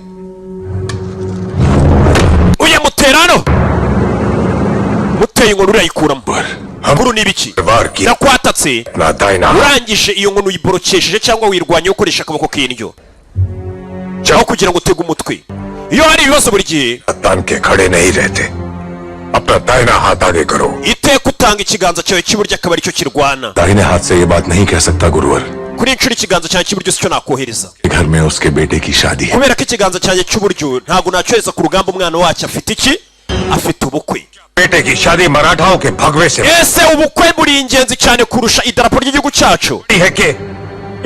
B: uye muterano muteye inkoni urayikuramo. Guru ni ibiki nakwatatse urangije iyo nkoni uyiborokesheje cyangwa wirwanya ukoresha akaboko k'indyo cyangwa kugira ngo utege umutwe. Iyo hari ibibazo buri gihe
C: तान के खड़े नहीं रहते. अपना दाहिना हाथ आगे करो.
B: iteka utanga ikiganza cyawe cy'iburyo akaba aricyo kirwana.
C: दाहिने हाथ से ये बात नहीं कह सकता गुरुवर.
B: kuri inshuro ikiganza cyanjye cy'iburyo sicyo nakohereza
C: घर में उसके बेटे की शादी है.
B: kubera ko ikiganza cyanjye cy'iburyo ntabwo nacyohereza ku rugamba. Umwana wacu afite iki? Afite ubukwe.
C: बेटे की शादी मराठाओं के भगवे से
B: ese ubukwe buri ingenzi cyane kurusha idarapo ry'igihugu cyacu.
C: है कि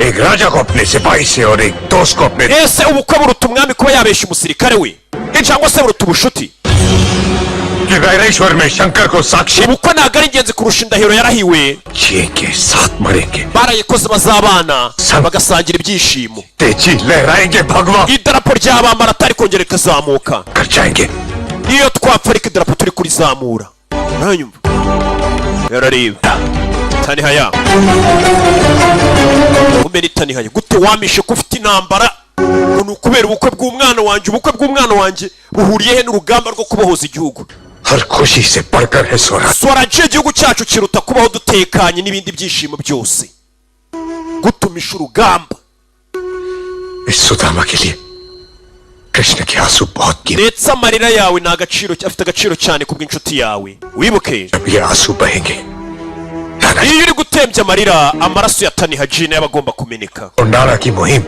C: एक राजा को अपने सिपाही से और एक दोस्त को अपने.
B: ese ubukwe buruta umwami kuba yabesha umusirikare we cyangwa se buruta ubushuti?
C: कि वैरेश्वर में शंकर को साक्षी
B: ubukwe ntabwo ari ingenzi kurusha indahiro yarahiwe.
C: जी के साथ मरेंगे.
B: barayikoze bazabana bagasangira ibyishimo.
C: तेजी लहराएंगे भगवा
B: idarapo ry'abambara atari kongera rikazamuka.
C: कर जाएंगे.
B: niyo twapfa ariko idarapo turi kurizamura. uranyumva? yarareba tani haya umeni tani haya gute wamishe ko ufite intambara ngo nukubera ubukwe bw'umwana wanjye. ubukwe bw'umwana wanjye buhuriye he n'urugamba rwo kubohoza igihugu?
C: हर खुशी से बढ़कर है Swaraj.
B: swaraje igihugu cyacu kiruta kubaho dutekanye n'ibindi byishimo byose. gutumisha urugamba
C: इस सुदामा के लिए कृष्ण के आंसू बहुत गिरे.
B: ndetse amarira yawe ni agaciro, afite agaciro cyane ku bw'inshuti yawe. wibuke
C: जब ये आंसू बहेंगे
B: iyo uri gutembya amarira amaraso ya Tani Haji nayo agomba kumeneka.
C: और नारा की मुहिम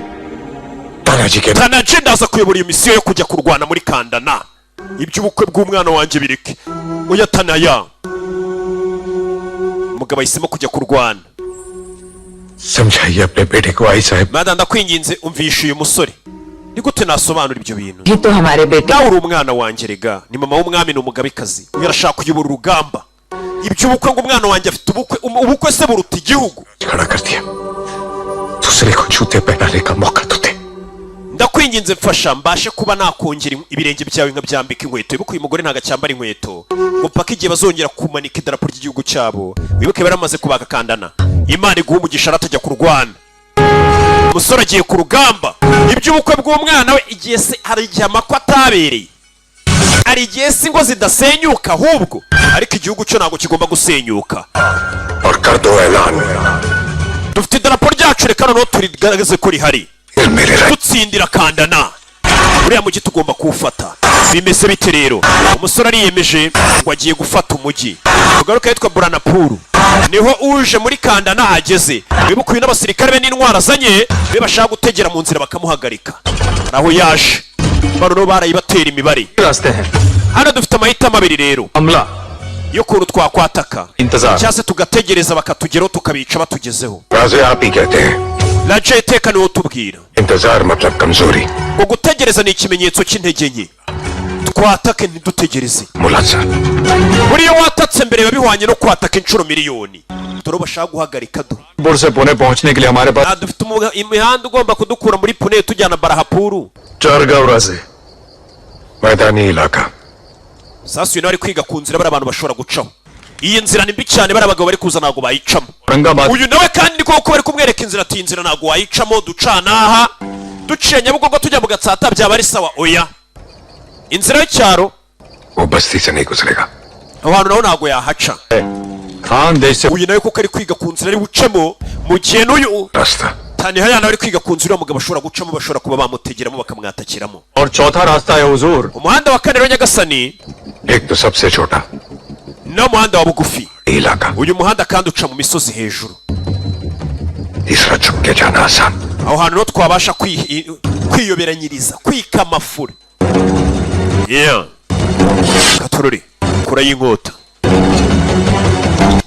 C: तानाजी के
B: Tanaji ndaza kuyobora iyo misiyo yo kujya kurwana muri Kandana. iby'ubukwe bw'umwana wanjye bireke. oya Tanaya umugabo ahisemo kujya kurwana.
C: समझाइए अपने बेटे को आई साहब.
B: mada ndakwinginze umvishe uyu musore ni gute nasobanura ibyo bintu.
F: ये तो हमारे बेटे
B: nawe uri umwana wanjye rega, ni mama w'umwami ni umugabekazi. uyu arashaka kuyobora urugamba. iby'ubukwe ngo umwana wanjye afite ubukwe, ubukwe se buruta igihugu.
C: खड़ा कर दिया. दूसरे को जूते पहनाने का मौका तो दे.
B: ndakwinginze mfasha mbashe kuba nakongera ibirenge byawe nkabyambika inkweto. wibuke uyu mugore ntago acyambara inkweto ngo mpaka igihe bazongera kumanika idarapo ry'igihugu cyabo. wibuke baramaze kubaka Kandana. Imana iguha umugisha aratajya kurwana. umusore agiye ku rugamba. iby'ubukwe bw'umwana we igihe se hari igihe amakwa atabereye, hari igihe se ingo zidasenyuka ahubwo, ariko igihugu cyo ntabwo kigomba gusenyuka.
C: और कर दो ऐलान.
B: dufite idarapo ryacu, reka noneho turigaragaze ko rihari. dutsindira Kandana. uriya mujyi tugomba kuwufata. bimeze bite rero? umusore ariyemeje ngo agiye gufata umujyi. tugaruka yitwa Buranapuru. niho uje muri Kandana ageze. wibuke uyu n'abasirikare be n'intwara azanye be bashaka gutegera mu nzira bakamuhagarika. naho yaje bano barayibatera imibare. hano dufite amahitamo abiri rero yo kuntu twakwataka cyangwa se tugategereza bakatugeraho tukabica batugezeho.
C: राजे आप ही कहते हैं.
B: raje iteka niwo tubwira.
C: इंतजार मतलब कमजोरी.
B: ngo gutegereza ni ikimenyetso cy'intege nke. twatake ntidutegereze.
C: मुलाजा.
B: buriya watatse mbere biba bihwanye no kwataka inshuro miliyoni. dore bashaka guhagarika do.
H: पुर से पुणे पहुंचने के लिए हमारे पास
B: dufite imihanda ugomba kudukura muri Pune tujyana Barahapuru.
C: Chargaon से मैदानी इलाका.
B: sasa uyu nawe ari kwiga ku nzira bari abantu bashobora gucaho. iyi nzira ni mbi cyane, bari abagabo bari kuza ntabwo bayicamo. uyu nawe kandi ni koko bari kumwereka inzira ati inzira ntabwo wayicamo, ducana aha duciye Nyabugogo tujya mu Gatsata byaba ari sawa. oya inzira y'icyaro
C: वो बस्ती से नहीं गुजरेगा.
B: abantu naho ntabwo yahaca. uyu nawe kuko ari kwiga ku nzira ari bucemo, mu gihe n'uyu
C: रास्ता.
B: Tani haya nawe ari kwiga ku nzira umugabo ashobora gucamo, bashobora kuba bamutegeramo bakamwatakiramo.
H: और चौथा रास्ता है हुजूर.
B: umuhanda wa kane rero Nyagasani
C: एक तो सबसे छोटा
B: n'umuhanda wa bugufi.
C: इलाका.
B: uyu muhanda kandi uca mu misozi hejuru.
C: तीसरा छुप के जाना आसान.
B: aho hantu no twabasha kwiyoberanyiriza kwika amafure. Yeah, katururi kura y'inkota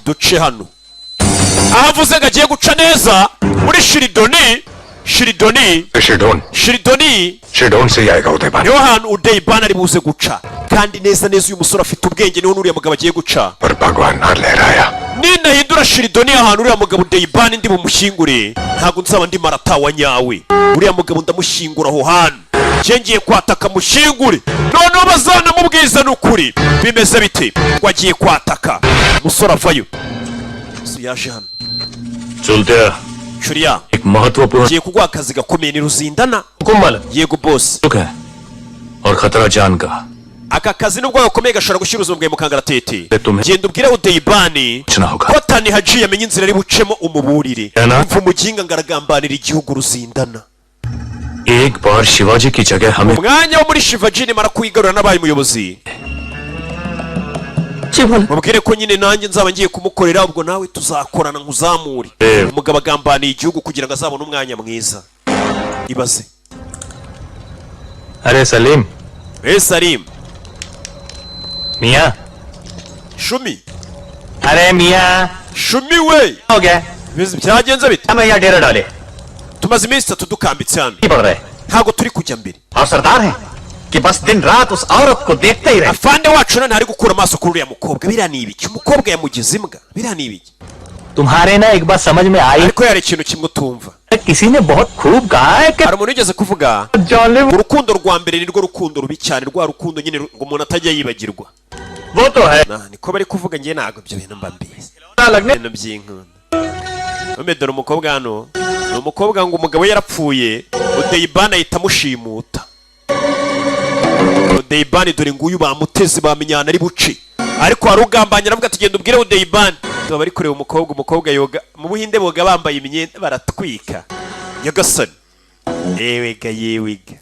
B: duce hano. Ahavuze ngo agiye guca neza muri Shiridoni.
C: Shirdon से आएगा Udaybhan
B: niho hantu Udayibani ari buze guca, kandi neza neza uyu musore afite ubwenge, niho n'uriya mugabo agiye guca.
C: पर भगवान ना लहराया
B: ninahindura Shiridoni ahantu uriya mugabo Udayibani ndi bumushyingure, ntabwo nzaba ndi marata wa nyawe. Uriya mugabo ndamushyingura aho hantu, ngiye kwataka mushyingure, noneho bazanamubwiza n'ukuri bimeze bite wagiye kwataka. Musore avayo, yaje hano.
H: चलते
B: Shuriya,
H: एक महत्वपूर्ण
B: ngiye kuguha akazi gakomeye, ni Ruzindana.
H: Kumbhal
B: Yego boss.
H: है और खतरा जान का
B: Aka kazi nubwo gakomeye gashobora gushyira ubuzima bwawe mu kangaratete.
H: Tume.
B: Genda ubwire Udayibani
H: Chana hoga.
B: ko Tani Haji yamenye inzira ari bucemo umuburire.
H: Yana.
B: Mvu muginga ngaragambanira igihugu Ruzindana.
H: एक बार शिवाजी की जगह हमें
B: Umwanya wo muri Shivaji nimara kuyigarura n'abaye umuyobozi. Mubwire ko nyine nanjye nzaba ngiye kumukorera, ubwo nawe tuzakorana nkuzamure. Umugabo agambaniye igihugu kugira ngo azabone umwanya mwiza. Ibaze.
H: अरे सलीम
B: Salim.
H: मियाँ
B: Shumi.
H: अरे मियाँ
B: Shumi we.
H: हो गया
B: Byagenze bite?
H: हमें यहाँ डेरा डाले
B: Tumaze iminsi 3 dukambitse hano.
H: नहीं पड़ रहे
B: Ntago turi kujya mbere.
H: और सरदार है कि बस दिन रात उस औरत को देखते ही रहे
B: Afande wacu none ari gukura amaso kuri uriya mukobwa. Biriya ni ibiki? Umukobwa yamugize imbwa. Biriya ni ibiki?
H: तुम्हारे ना एक बात समझ में आई
B: Ariko yari ikintu kimwe utumva.
H: किसी ने बहुत खूब कहा है कि
B: Hari umuntu ugeze kuvuga urukundo rwa mbere ni rwo rukundo rubi cyane, rwa rukundo nyine ngo umuntu atajya yibagirwa.
H: वो तो है
B: Niko bari kuvuga, ngiye ntago ibyo bintu mba mbizi.
H: लगने
B: Ibintu by'inkunda. None dore umukobwa hano, ni umukobwa ngo umugabo yarapfuye, Udayibani ahita amushimuta. Udayibani dore nguyu bamuteze bamenyana ari buce. Ariko hari ugambanye aravuga ati genda ubwire Udayibani. Tuba bari kureba umukobwa yoga mu Buhinde boga bambaye imyenda baratwika. Nyagasani. Yewega.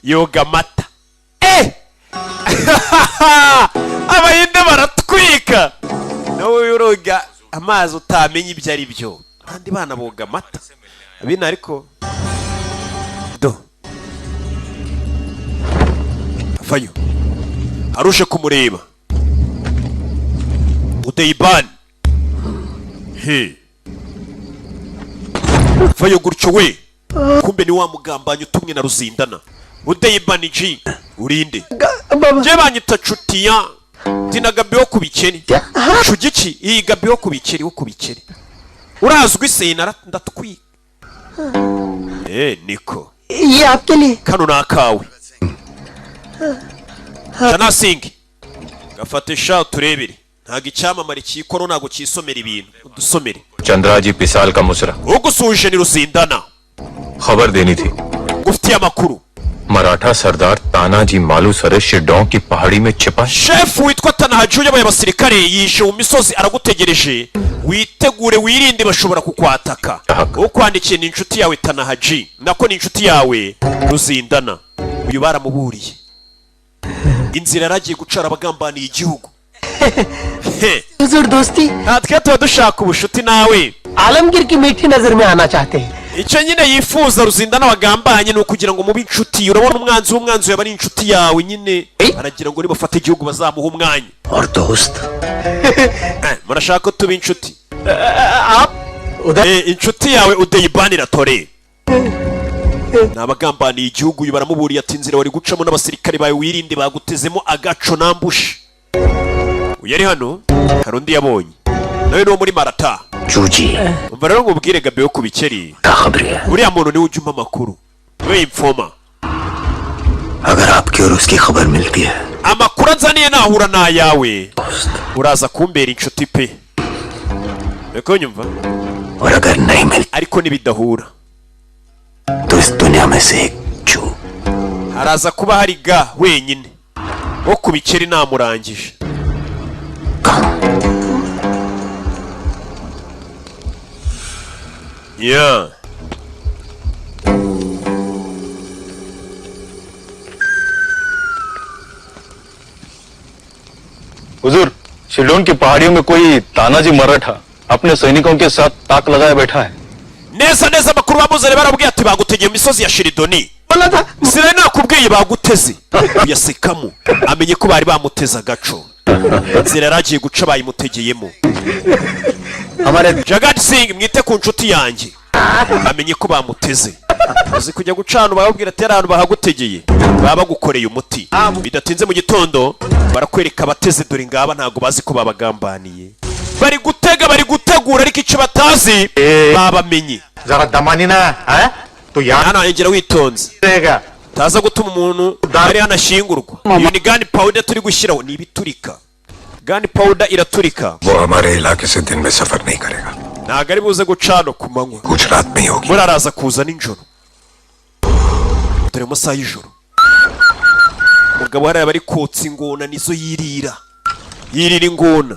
B: Yoga mata. Abahinde baratwika. Nawe uroga amazi utamenya ibyo ari byo. Kandi bana boga mata. Abina ariko do. Afayo. Arushe kumureba. Udayibani. Vayo gutyo we. Kumbe ni wa mugambanyi utumwe na Ruzindana. Udayibani ji urinde. Je banyita cutiya. Tina gabi wo kubikeni. Shugiki iyi gabi wo kubikeri wo kubikeri. Urazwi se ndatukwi. Niko.
A: ये आपके लिए
B: Kano nakawe. Jana Singh. Gafatisha uturebere. Ntago icyamamare cyikoro nago cyisomera ibintu. Udusomere.
H: Chandra जी पिसाल का मुसरा
B: Ugusuje ni Ruzindana.
H: खबर देनी थी
B: Gufitiye amakuru.
H: Maratha सरदार तानाजी मालूसरे शिरडों की पहाड़ी में छिपा
B: Chef witwa Tani Haji uyoboye abasirikare yishe mu misozi aragutegereje. Witegure wirinde bashobora kukwataka. Ukwandikiye ni inshuti yawe Tani Haji. Nako ni inshuti yawe Ruzindana. Uyu baramuburiye. Inzira yaragiye gucara abagambaniye igihugu.
A: हुजूर दोस्ती
B: Natwe tuba dushaka ubushuti nawe.
A: Alamgir की मीठी नजर में आना चाहते हैं
B: Icyo nyine yifuza Ruzindana wagambanye ni ukugira ngo mube inshuti. Urabona umwanzi w'umwanzi yaba ari inshuti yawe nyine. Aragira ngo nibafata igihugu bazamuha umwanya.
D: और दोस्त
B: Murashaka ko tuba inshuti. Inshuti yawe Udayibani Ratore. Nabagambaniye igihugu uyu baramuburiye ati inzira wari gucamo n'abasirikare bawe wirinde bagutezemo agaco nambushi. Uyari hano hari undi yabonye. Nawe no muri Marata.
D: जूजी
B: Umva rero ngubwire gabe yo kubikeri.
D: क्या खबर है
B: Uriya muntu niwe ujya umpa amakuru. We informa.
D: अगर आपकी और उसकी खबर मिलती है
B: Amakuru anzaniye nahura n'ayawe. Uraza kumbera inshuti pe. Eko nyumva?
D: और अगर नहीं मिलती
B: Ariko nibidahura.
D: तो इस दुनिया में से एक जू
B: Haraza kuba hari ga wenyine. Wo kubikeri namurangije. Yeah.
H: हुजूर शिरडोन की पहाड़ियों में कोई तानाजी मराठा अपने सैनिकों के साथ ताक लगाए बैठा है
B: Neza amakuru bamuzane barabwiye ati bagutegeye mu misozi ya Shiridoni.
A: बोला था
B: sinari nakubwiye baguteze yasekamo amenye ko bari bamuteza agaco nzira yaragiye guca bayimutegeyemo Jagad Singh mwite ku nshuti yanjye amenye ko bamuteze uzi kujya gucana bababwira ati abantu bahagutegeye baba bagukoreye umuti bidatinze mu gitondo barakwereka abateze dore ngaba ntago bazi ko babagambaniye bari gutega bari gutegura ariko icyo batazi babamenye
H: जरा दमानी ना है तो यहाँ
B: hano hegera witonze
H: रहेगा
B: taza gutuma umuntu ari hanashingurwa iyo ni gun powder turi gushyiraho ni ibiturika gun powder iraturika
C: वो हमारे इलाके से दिन में सफर नहीं करेगा
B: ntago ari buze gucana ku manywa
C: कुछ रात में ही होगी
B: muri araza kuza nijoro dore amasaha y'ijoro umugabo hariya bari kotsa ingona nizo yirira ingona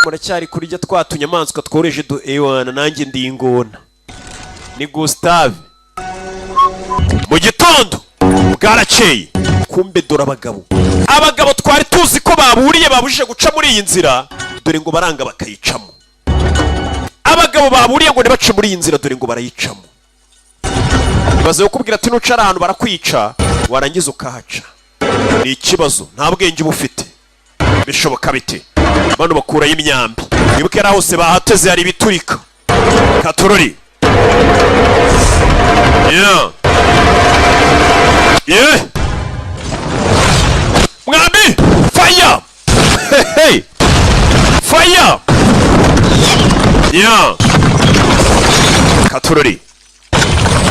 B: muracyari kurya twa tunyamaswa tworoheje ewana nanjye ndi ingona ni Gustave mu gitondo bwarakeye kumbe dore abagabo twari tuzi ko baburiye babujije guca muri iyi nzira dore ngo baranga bakayicamo abagabo baburiye ngo ntibace muri iyi nzira dore ngo barayicamo baze kukubwira ati nuca ahantu barakwica warangiza ukahaca ni ikibazo nta bwenge uba ufite bishoboka bite bano bakurayo imyambi wibuke yari hose bahateze hari ibiturika katorori mwambi fire hey fire katorori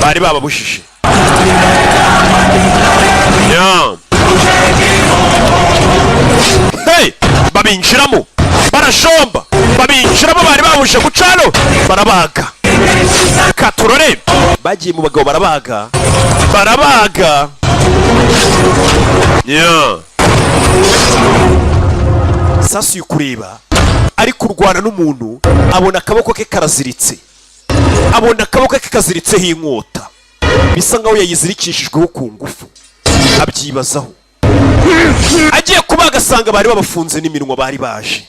B: bari bababujije hey babinjiramo barashomba babinjiramo bari babujije gucano barabaga katurore bagiye mu bagabo barabaga sasa yukureba ari kurwana n'umuntu abona akaboko ke karaziritse kaziritseho inkota bisa nkaho yayizirikishijweho ku ngufu abyibazaho agiye kubaga asanga bari babafunze n'iminwa bari baje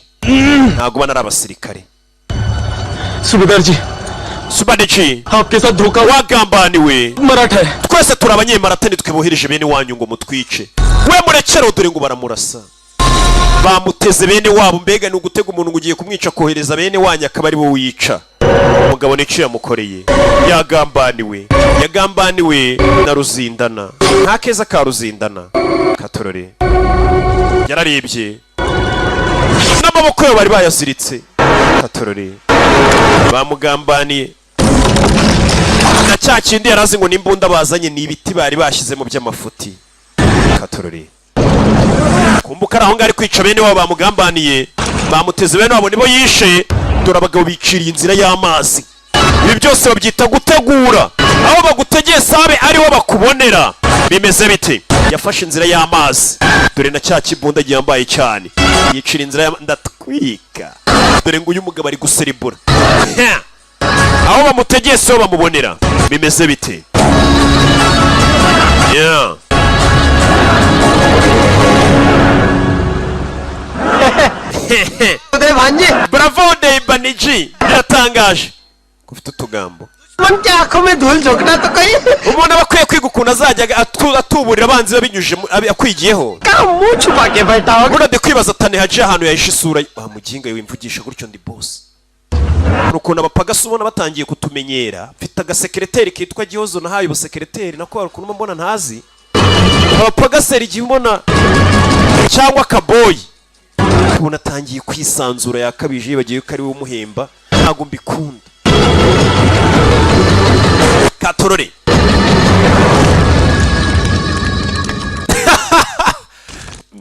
B: ntago bana ari abasirikare
A: सूबेदार जी
B: Subadechi
A: आपके साथ धोखा
B: wagambaniwe
A: मराठा है
B: twese turi abanyemarata nitwebohereje bene wanyu ngo mutwice we murekero dore ngo baramurasa bamuteze bene wabo mbega ni ugutega umuntu ugiye kumwica kohereza bene wanyu akaba ari bo wica umugabo n'icyo yamukoreye yagambaniwe na Ruzindana nta keza ka Ruzindana katorore yararebye n'amaboko yo bari bayaziritse katorore bamugambaniye na cya kindi yarazi ngo n'imbunda bazanye ni ibiti bari bashyizemo by'amafuti katorore kumbuka aho ngari kwica bene wabo bamugambaniye bamuteze bene wabo nibo yishe dore abagabo biciriye inzira y'amazi ibi byose babyita gutegura aho bagutegeye sabe ariho bakubonera bimeze bite yafashe inzira y'amazi dore na cya kibunda giyambaye cyane yicira inzira ndatwika dore ngo uyu mugabo ari guseribura aho bamutegeye so bamubonera bimeze bite bravo de baniji biratangaje kufite utugambo
A: मन की आंखों में धूल झोंकना तो कहीं
B: umuntu bakwiye kwiga ukuntu azajya atuburira abanzi babinyuje akwigiyeho
A: का मुंह छुपा के बैठा होगा
B: urade kwibaza atane haje ahantu yahishe isura muginga wimvugisha gutyo ndi boss ukuntu abapagasi ubona batangiye kutumenyera mfite agasekreteri kitwa Gihozo nahaye ubusekreteri nako ukuntu mbona ntazi abapagaseri igihe mbona cyangwa kaboyi ubona atangiye kwisanzura yakabije bagiye ko ari we umuhemba ntago mbikunda katorore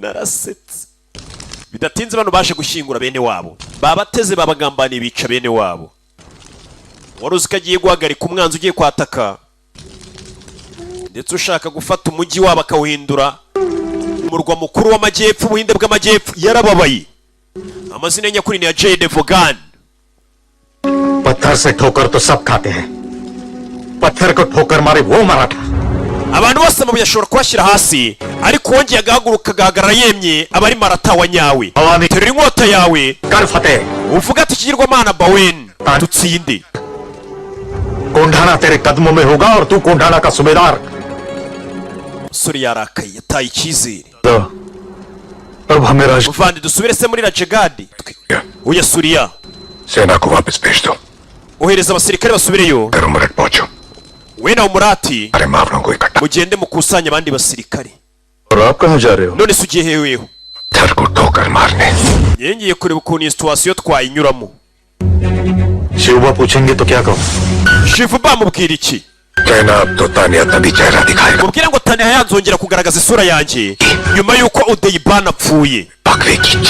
B: narasetse bidatinze bano baje gushyingura bene wabo babateze babagambaniye bica bene wabo wari uzi ko agiye guhagarika umwanzi ugiye kwataka ndetse ushaka gufata umujyi wabo akawuhindura umurwa mukuru w'amajyepfo ubuhinde bw'amajyepfo yarababaye amazina nyakuri ni ya Jay Devogan
H: पत्थर से ठोकर तो सब खाते हैं पत्थर को ठोकर मारे वो Maratha
B: abantu bose amabuye ashobora kubashyira hasi ariko wongeye agahaguruka agahagarara yemye aba ari marata wa nyawe terura inkota yawe uvuga ati ikigirwamana bawen dutsinde
H: Kondhana तेरे कदमों में होगा और तू कोंढाना का सूबेदार
B: Suri yarakaye yataye icyizere.
H: अब हमें राज
B: Muvandi dusubire se muri Rajagadi. Uya Suriya.
G: सेना को वापस भेज दो.
B: Ohereza abasirikare basubireyo.
G: उमरट पहुंचो.
B: We na Umurati.
G: अरे मावलों को इकट्ठा.
B: Mugende mukusanya abandi basirikare.
E: और आप कहाँ जा रहे हो?
B: None sugiye heweho.
G: थर को ठोकर मारने.
B: Yengiye kureba ukuntu iyi situation twayinyuramo.
H: Shivba पूछेंगे तो क्या कहूँ?
B: Shivu bamubwira iki?
G: कहना अब तो तानिया तभी चेहरा दिखाएगा.
B: Mubwira ngo Tania yanzongera kugaragaza isura yanjye nyuma yuko Udeyibana apfuye.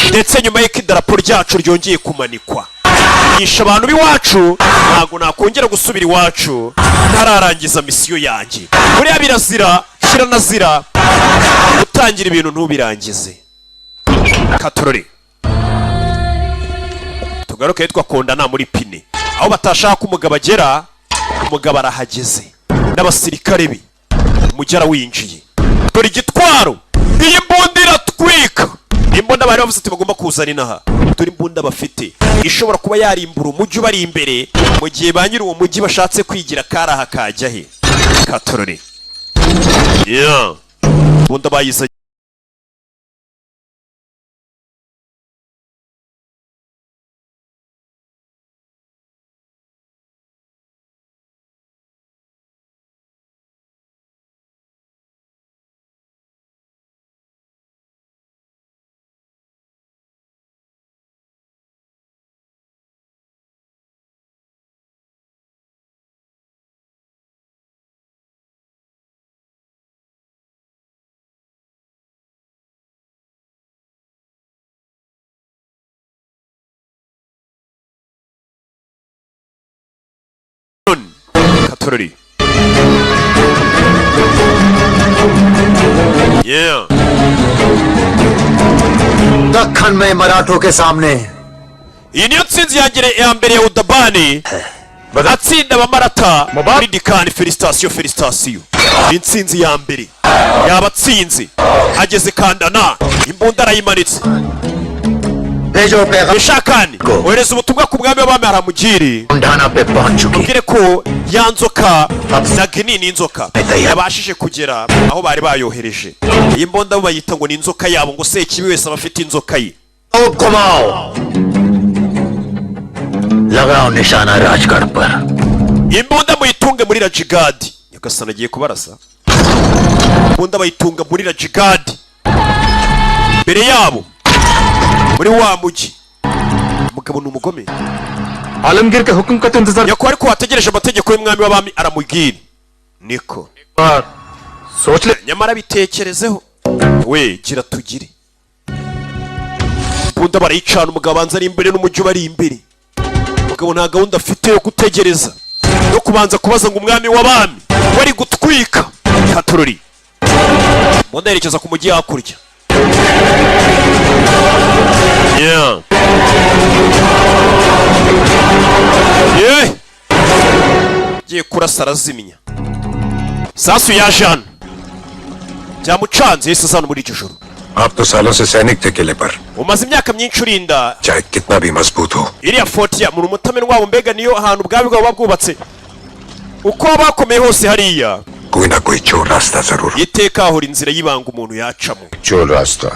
B: Ndetse nyuma y'uko idarapo ryacu ryongeye kumanikwa. Yisha abantu b'iwacu ntago nakongera gusubira iwacu ntararangiza misiyo yanjye. Buriya birazira shyira nazira gutangira ibintu ntubirangize. Katorore tugaruke yitwa Kondana muri Pine aho batashaka umugabo agera umugabo arahageze n'abasirikare be umujyara winjiye dore igitwaro iyi mbunda iratwika imbunda bari bavuze ati bagomba kuzana inaha dore imbunda bafite ishobora kuba yarimbura umujyi bari imbere mu gihe ba nyiri uwo mujyi bashatse kwigira karaha kajya he. Katorore imbunda bayizanye Katorore.
D: Deccan में मराठों के सामने
B: iyi niyo nsinzi yangere ya mbere ya Udabani bagatsinda abamarata muri Dikani. Felicitasiyo intsinzi ya mbere yabatsinze ageze Kandana imbunda arayimanitse. Ishakani ohereza ubutumwa ku mwami w'abami aramugiri mubwire ko ya nzoka na Gini ni inzoka yabashije kugera aho bari bayohereje. Iyi mbunda bayita ngo ni inzoka yabo ngo se kibi wese abafite inzoka ye.
D: लगाओ निशाना राजगढ़ पर.
B: Imbunda muyitunge muri Rajagadi. Nyagasana agiye kubarasa. Imbunda bayitunga muri Rajagadi mbere yabo muri wa mujyi. Umugabo ni umugome.
H: Alamgir के हुक्म का तो इंतजार.
B: Yakuba ariko wategereje amategeko y'umwami w'abami aramubwira niko
H: सोच ले.
B: nyamara bitekerezeho we gira tugire. Imbunda barayicana umugabo abanza ari imbere n'umujyi bari imbere. Umugabo nta gahunda afite yo gutegereza no kubanza kubaza ngo umwami w'abami wari gutwika. Katorori mbona yerekeza ku mujyi hakurya. Giye kurasa arazimya. Sasu ya Jean byamucanze yese azana muri iryo joro.
G: आप तो सालों से सैनिक थे किले पर.
B: Umaze imyaka myinshi urinda
G: चाहे कितना भी मजबूत हो.
B: iriya fort ya mu mutamenwa wabo mbega niyo ahantu ubwabi bwabo babwubatse uko bakomeye hose hariya
G: कोई ना कोई चोर रास्ता जरूर.
B: iteka ahora inzira y'ibanga umuntu yacamo.
C: चोर रास्ता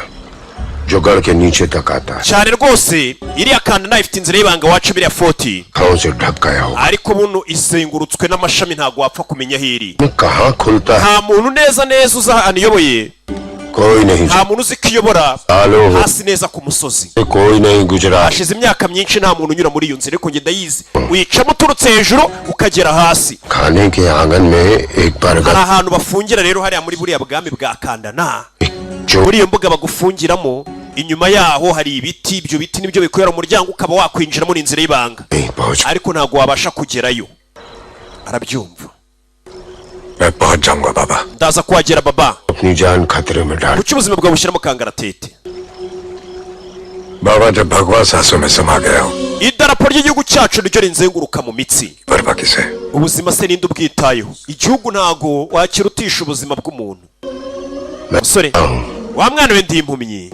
C: जो गढ़ के नीचे तक आता है.
B: cyane rwose iriya Kandana ifite inzira y'ibanga waca iriya fort
C: खाओं से ढक गया हो.
B: ariko buno izengurutswe n'amashami ntago wapfa kumenya hiri.
C: कहाँ खुलता है?
B: nta muntu neza uza ahantu iyoboye.
C: कोई नहीं.
B: nta muntu uzi ko iyobora hasi neza ku musozi.
C: कोई नहीं गुजरा.
B: hashize imyaka myinshi nta muntu unyura muri iyo nzira ariko ngenda yize wicamo uturutse hejuru ukagera hasi.
C: खाने के आंगन में एक बार
B: hari ahantu bafungira rero hariya muri buriya bwami bwa Kandana. muri iyo mbuga bagufungiramo inyuma yaho hari ibiti. Ibyo biti nibyo bikorera umuryango ukaba wakwinjiramo n'inzira y'ibanga ariko ntago wabasha kugerayo. Arabyumva.
G: मैं पहुंच जाऊंगा बाबा.
B: ndaza kuhagera baba.
C: अपनी जान खतरे में डाल.
B: kuki ubuzima bwawe bushyiramo kangaratete.
G: बाबा जब भगवा सांसों में समा गया हो.
B: idarapo ry'igihugu cyacu niryo rinzenguruka mu mitsi.
G: Burma किसे.
B: ubuzima se ninde ubwitayeho. igihugu ntago wakirutisha ubuzima bw'umuntu. musore wa mwana we ndi impumyi.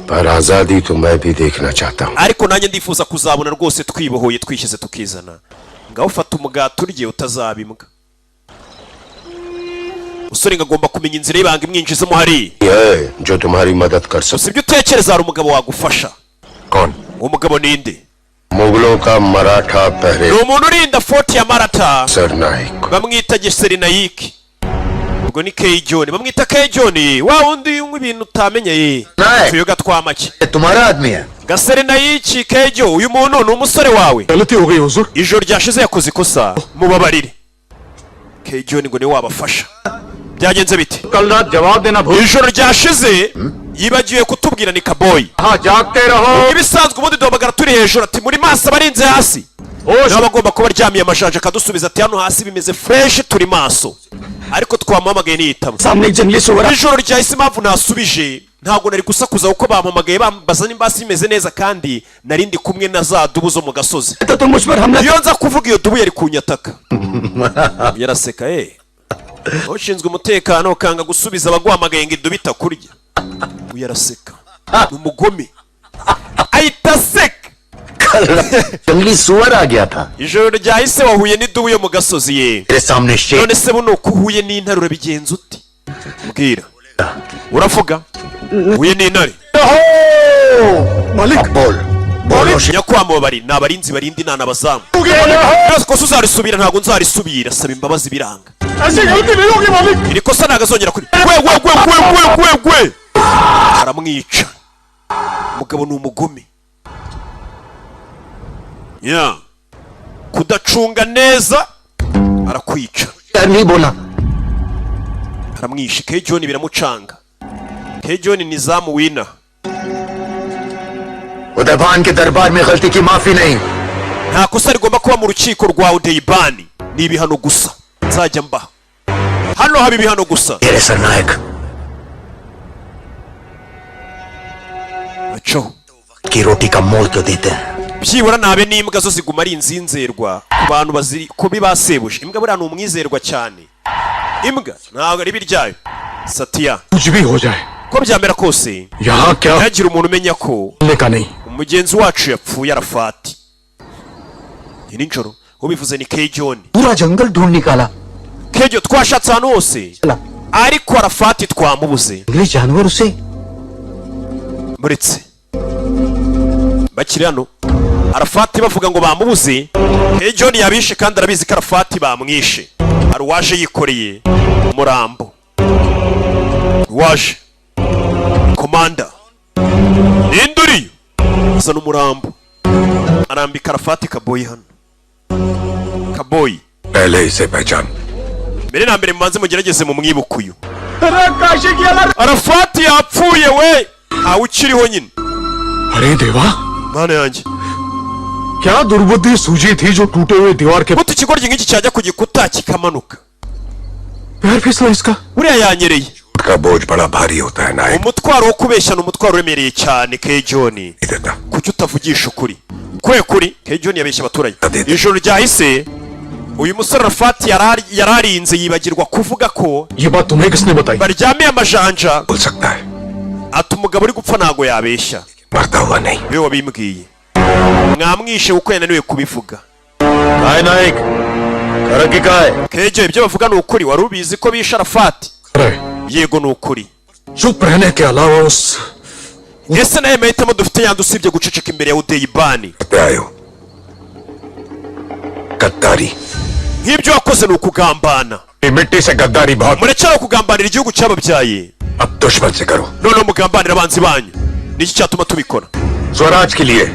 C: पर आजादी तो मैं भी देखना चाहता हूँ.
B: ariko nanjye ndifuza kuzabona rwose twibohoye twishyize tukizana. ngaho ufata umugati urye utazabimbwa. usore ngagomba kumenya inzira y'ibanga imwinjizamo hari
C: ये जो तुम्हारी मदद कर सकता
B: sibyo utekereza hari umugabo wagufasha
C: कौन
B: uwo mugabo ninde
C: मुगलों का मराठा पहरे
B: ni umuntu urinda fort ya Maratha
C: Sarnaik
B: bamwita Geserinayiki ubwo ni Kejoni bamwita Kejoni wa wundi unywa ibintu utamenye tuyoga twamake
D: तुम्हारा आदमी है
B: Geserinayiki Kejo uyu muntu ni umusore wawe
H: गलती हो गई हुजूर
B: ijoro ryashize yakoze ikosa mubabarire Kejoni ngo ni wabafasha byagenze bite
H: कल रात जवाब देना भूल
B: ijoro ryashize yibagiwe kutubwira ni Kaboyi
H: हाँ जागते रहो
B: ibisanzwe ubundi duhamagara turi hejuru ati muri maso abarinze hasi niba bagomba kuba aryamiye amajanja akadusubiza ati hano hasi bimeze fresh turi maso ariko twamuhamagaye niyitaba
A: सामने एक जंगली सुअर
B: ijoro ryahise impamvu nasubije ntabwo nari gusakuza kuko bampamagaye bambaza nimba hasi bimeze neza kandi nari ndi kumwe na za dubu zo mu gasozi
A: तो तुम मुझ पर हमला
B: iyo nza kuvuga iyo dubu yari kunyataka yaraseka ushinzwe umutekano ukanga gusubiza abaguhamagaye ngo idubu itakurya yaraseka ni umugome ahita aseka
D: जंगली सुअर आ गया था
B: ijoro ryahise wahuye n'idubu yo mu gasozi ye
D: तेरे सामने शेर
B: none se buno ko uhuye n'intare urabigenza uti mbwira uravuga uhuye n'intare
D: मालिक बोल बोलो
B: nyakwamo bari ni abarinzi barinda inana abazamu byose kosa uzarisubira ntabwo nzarisubira saba imbabazi biranga iri kosa ntabwo azongera kuri gwe aramwica umugabo ni umugome ya kudacunga neza arakwica
D: नहीं बोला
B: aramwishe Kejoni biramucanga Kejoni ni zamu wina
D: Udaybhan के दरबार में गलती की माफी नहीं
B: nta kosa rigomba kuba mu rukiko rwa Udeyibani ni ibihano gusa nzajya mbaha hano haba ibihano gusa
D: तेरे सरनायक
B: aco
D: की रोटी का मोल तो देते हैं
B: byibura nabe n'imbwa zo ziguma ari inzinzerwa ku bantu baziri kubi basebuje imbwa buriya ni umwizerwa cyane imbwa ntabwo ari biryayo Satya
H: कुछ भी हो जाए
B: ko byamera kose
H: यहाँ क्या
B: ntihagire umuntu umenya ko
H: बोलने का नहीं
B: umugenzi wacu yapfuye Arafati ni nijoro ubivuze ni Kejoni
D: पूरा जंगल ढूंढ निकाला
B: Kejo twashatse ahantu hose
D: चला
B: ariko Arafati twamubuze
D: जंगली जानवर उसे
B: muretse bakiri hano Arafati bavuga ngo bamubuze Kejoni yabishe kandi arabizi ko Arafati bamwishe hari uwaje yikoreye umurambo waje komanda ninduriyo azana umurambo arambika Arafati Kaboyi hano Kaboyi
G: पहले इसे पहचान
B: mbere na mbere mubanze mugerageze mu mwibukuyu Arafati yapfuye we ntawe ukiriho nyine
H: अरे देवा
B: mana yanjye
H: क्या दुर्बुद्धि सूझी थी जो टूटे हुए दीवार के
B: buto ikigoryi nk'iki cyajya ku gikuta kikamanuka
H: पैर फिसला इसका
B: buriya yanyereye
G: का बोझ बड़ा भारी होता है नायक
B: umutwaro wo kubeshya ni umutwaro uremereye cyane Kejoni
G: नहीं देता
B: kuki utavugisha ukuri kuri Kejoni yabeshya abaturage ijoro ryahise uyu musore Arafati yararinze yibagirwa kuvuga ko
H: ये बात तुम्हें किसने बताई
B: baryamiye amajanja
G: बोल सकता है
B: ati umugabo uri gupfa ntago yabeshya
G: मरता हुआ नहीं
B: we wabimbwiye mwamwishe kuko yananiwe kubivuga
D: काय नायक करकी काय
B: Kejo ibyo bavuga ni ukuri wari ubizi ko bishe Arafati
H: अरे
B: yego ni ukuri
H: चुप रहने के अलावा उस
B: ese nawe mahitamo dufite yandi usibye guceceka imbere ya Udeyibani
G: करते आए हो गद्दारी
B: nk'ibyo wakoze ni ukugambana
H: मिट्टी से गद्दारी बहुत
B: murekera kugambanira igihugu cyababyaye
G: अब दुश्मन से करो
B: noneho mugambanira abanzi banyu niki cyatuma tubikora
H: Swaraj के लिए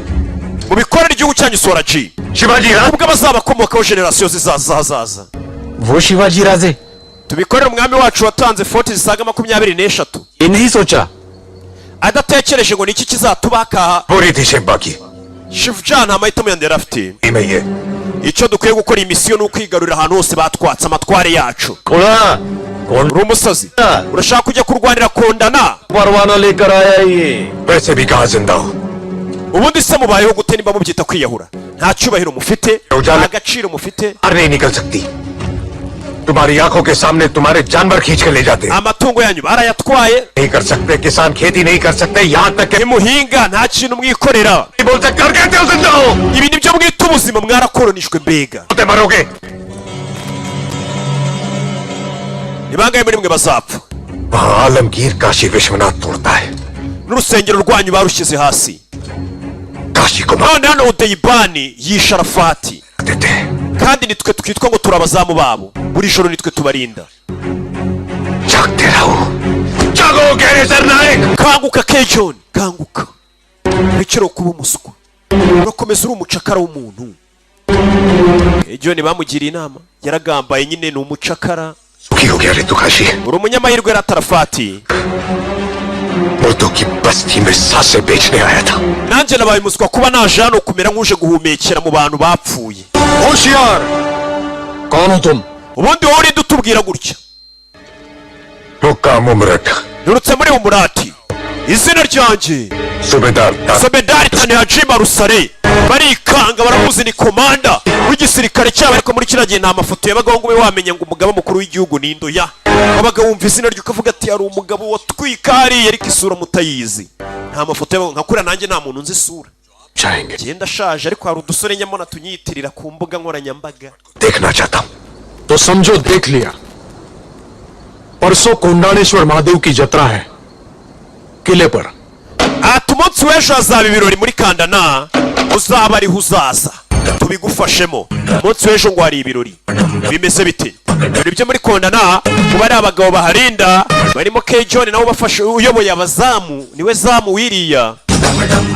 B: mubikorera igihugu cyanyu Swaraji
H: Shivaji राज
B: ubwo abazabakomokaho generasiyo zizaza
D: वो शिवाजी राजे
B: tubikorera umwami wacu watanze foti zisaga 23
D: ये नहीं सोचा
B: adatekereje ngo niki kizatubaka
H: पूरी थी शिव बाकी
B: Shivja nta mahitamo yandi yari afite
G: में ये
B: icyo dukwiye gukora imisiyo ni ukwigarurira ahantu hose batwatse amatware yacu
D: कोड़ा कौन
B: uri umusazi urashaka kujya kurwanira kondana
D: परवाना लेकर आया ये
H: वैसे भी कहाँ जिंदा हो
B: ubundi se mubayeho gute nimba mubyita kwiyahura nta cyubahiro mufite nta gaciro mufite
H: बाहर नहीं निकल सकती तुम्हारी आंखों के सामने तुम्हारे जानवर खींच के ले जाते हैं।
B: amatungo yanyu barayatwaye
H: नहीं कर सकते किसान खेती नहीं कर सकते यहाँ तक कि
B: muhinga nta kintu mwikorera
H: नहीं बोल सकते और कहते हो जिंदा हो
B: ibi nibyo mwita ubuzima mwarakoronijwe mbega
H: होते मरोगे
B: bangahe muri mwe bazapfa
H: वहां आलमगीर काशी विश्वनाथ तोड़ता है
B: n'urusengero rwanyu barushyize hasi
H: Kashi को
B: none hano udeyibani yishe arafati
H: देते
B: kandi nitwe twitwa ngo turi abazamu babo buri joro nitwe tubarinda
H: जागते रहो जागो गैरेजर नायक
B: kanguka kejoni kanguka rekera kuba umuswa urakomeza uri umucakara w'umuntu kejoni bamugiriye inama yaragambaye nyine ni umucakara
H: सुखी हो गया रे तू Kashi
B: uri umunyamahirwe yari atarafati
H: मुर्दों की बस्ती में सांसें बेचने आया था
B: nanjye nabaye umuswa kuba naje hano kumera nk'uje guhumekera mu bantu bapfuye
H: होशियार कौन हो तुम
B: ubundi wowe urinde utubwira gutya
H: रुका मुमरट
B: nturutse muri umurati izina ryanjye
H: सूबेदार
B: sobedari tanihajima rusare barikanga baramuzi ni komanda w'igisirikare cyabo ariko muri kiriya gihe nta mafoto yabagaho ngo ube wamenya ngo umugaba mukuru w'igihugu ni indoya wabaga wumva izina rye ukavuga ati hari umugabo watwika hariya ariko isura mutayizi nta mafoto yabagaho nka kuriya nanjye nta muntu nzi isura
H: जाएंगे
B: genda ashaje ariko hari udusore nyamona tunyiyitirira ku mbuga nkoranyambaga
H: देखना चाहता हूँ
I: तो समझो देख लिया परसों कोंडाणेश्वर महादेव की जत्रा है किले पर
B: ati umunsi w'ejo hazaba ibirori muri kandana uzaba ariho uzaza tubigufashemo umunsi w'ejo ngo hari ibirori bimeze bite ibirori byo muri kondana kuba ari abagabo baharinda barimo kejoni nabo bafasha uyoboye abazamu niwe zamu wiriya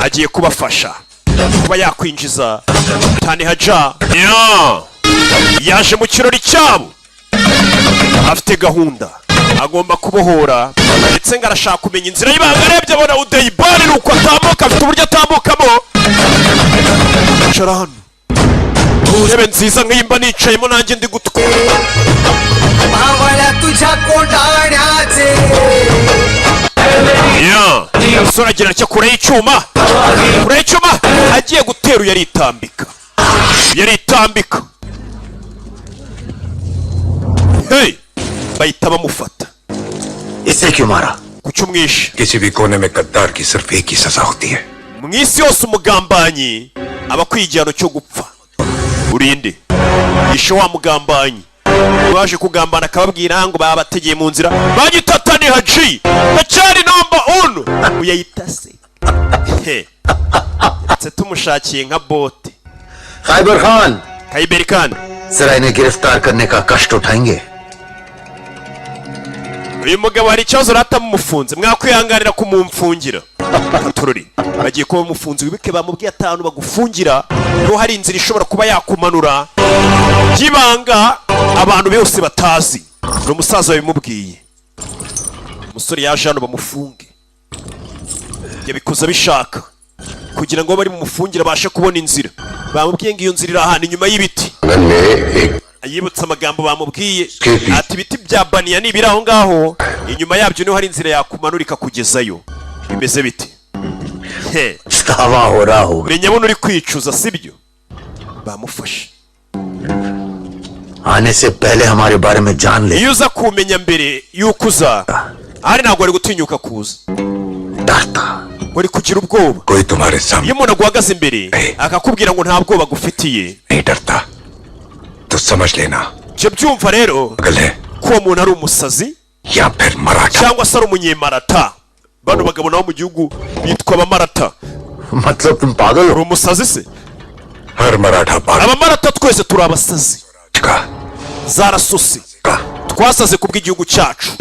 B: agiye kubafasha kuba yakwinjiza Tanihaja yaje mu kirori cyabo afite gahunda agomba kubohora ndetse ngo arashaka kumenya inzira y'ibanga arebye abona udeyibani nuko atambuka afite uburyo atambukamo icara hano intebe nziza nk'iyimba nicayemo nanjye ndi gutwa umusore agira atya kure y'icyuma agiye gutera yaritambika hey bahita bamufata
D: इसे क्यों मारा
B: kuki umwishe
H: किसी भी कोने में गद्दार की सिर्फ एक ही सजा होती है
B: mu isi yose umugambanyi aba akwiye igihano cyo gupfa urinde yishe wa mugambanyi waje kugambana akababwira ngo baba bategeye mu nzira banyita Tanihaji ndacyari number 1 uyayita se ndetse tumushakiye nka bote
D: Khyber Khan
B: Kayiberi Khan
D: जरा इन्हें गिरफ्तार करने का कष्ट उठाएंगे
B: uyu mugabo hari ikibazo ratamumufunze mwakwihanganira kumumfungira tururi bagiye kuba umufunzi wibike bamubwiye 5 bagufungira no hari inzira ishobora kuba yakumanura gibanga abantu bose batazi no musaza bimubwiye umusore yaje hano bamufunge yabikoza bishaka kugira ngo bari mumufungira bashe kubona inzira bamubwiye ngo iyo nzira irahana inyuma y'ibiti ayibutsa amagambo bamubwiye ati ibiti bya baniya nibira aho ngaho inyuma yabyo niho hari inzira yakumanurika kugezayo bimeze biti
D: स्तावा हो रहा हो
B: menya buno uri kwicuza sibyo bamufashe
D: आने से पहले हमारे बारे में जान ले
B: iyo uza kumenya mbere yuko uza ari ntabwo ari gutinyuka kuza
D: डरता
B: wari kugira ubwoba
H: कोई तुम्हारे सामने
B: iyo umuntu aguhagaze imbere akakubwira ngo nta bwoba gufitiye
H: नहीं डरता तो समझ लेना
B: ibyo byumva rero
H: पागल है
B: ko uwo muntu ari umusazi
H: या फिर Maratha
B: cyangwa se ari umunyemarata bano bagabo nabo mu gihugu bitwa abamarata
D: मतलब तुम पागल
B: uri umusazi se
H: हर मराठा पागल
B: abamarata twese turi abasazi
H: का
B: zarasose twasaze kubw'igihugu cyacu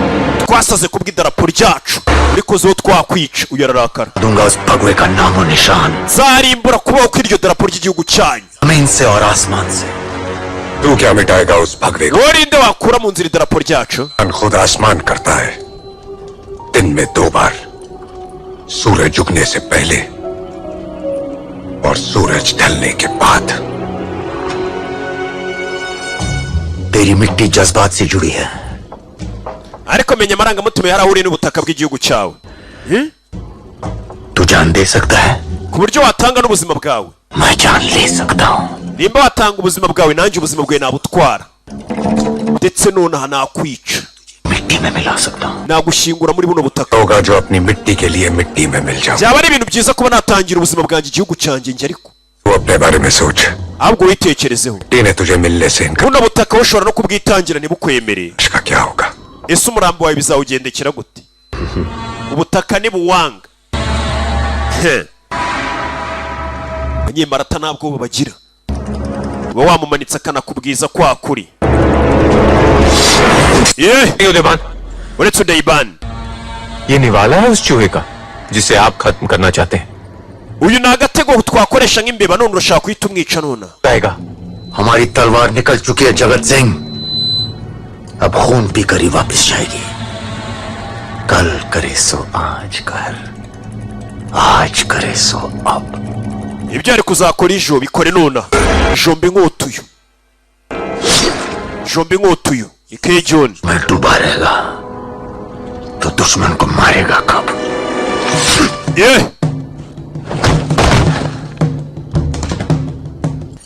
B: twasaze kubw'idarapo ryacu ariko zo twakwica uyararakara
D: दूंगा उस भगवे का नाम और निशान
B: zarimbura kubaho kw'iryo darapo ry'igihugu cyanyu
D: जमीन से और आसमान से
H: तू क्या मिटाएगा उस भगवे को
B: worinde wakura mu nzira idarapo ryacu
H: खुद आसमान करता है दिन में 2 बार सूरज उगने से पहले और सूरज ढलने के बाद
D: तेरी मिट्टी जज्बात से जुड़ी है
B: ariko menya amarangamutima yarahuriye n'ubutaka bw'igihugu cyawe
D: तू जान दे सकता है
B: ku buryo watanga n'ubuzima bwawe
D: मैं जान ले सकता हूँ
B: nimba watanga ubuzima bwawe nanjye ubuzima bwawe nabutwara ndetse nonaha nakwica
D: मिट्टी में मिला सकता हूँ
B: nagushyingura muri buno butaka
H: होगा जो अपनी मिट्टी के लिए मिट्टी में मिल जाओ
B: byaba ari ibintu byiza kuba natangira ubuzima bwanjye igihugu cyanjye njye ariko
H: तू अपने बारे में सोच
B: ahubwo witekerezeho
H: मिट्टी ने तुझे मिलने से इनकार
B: buno butaka bushobora no kubwitangira ntibukwemereye
H: का क्या होगा
B: ese umurambo wawe bizawugendekera gute? Ubutaka ni buwanga. Abanyemarata ntabwo babagira. Uba wamumanitse akanakubwiza kwa kuri.
K: Udaybhan,
B: uretse Udayiban,
K: ये निवाला है उस चूहे का जिसे आप खत्म करना चाहते हैं।
B: uyu ni agatego twakoresha nk'imbeba none urashaka kuhita umwica none.
D: हमारी तलवार निकल चुकी है जगत सिंह, अब खून पीकर ही वापस जाएगी। कल करे सो आज कर, आज करे सो अब।
B: ibyo ari kuzakora ejo bikore none. Jombe nk'utuyu, jombe nk'utuyu ikejon.
D: मैं डूबा रहेगा तो दुश्मन को मारेगा कब?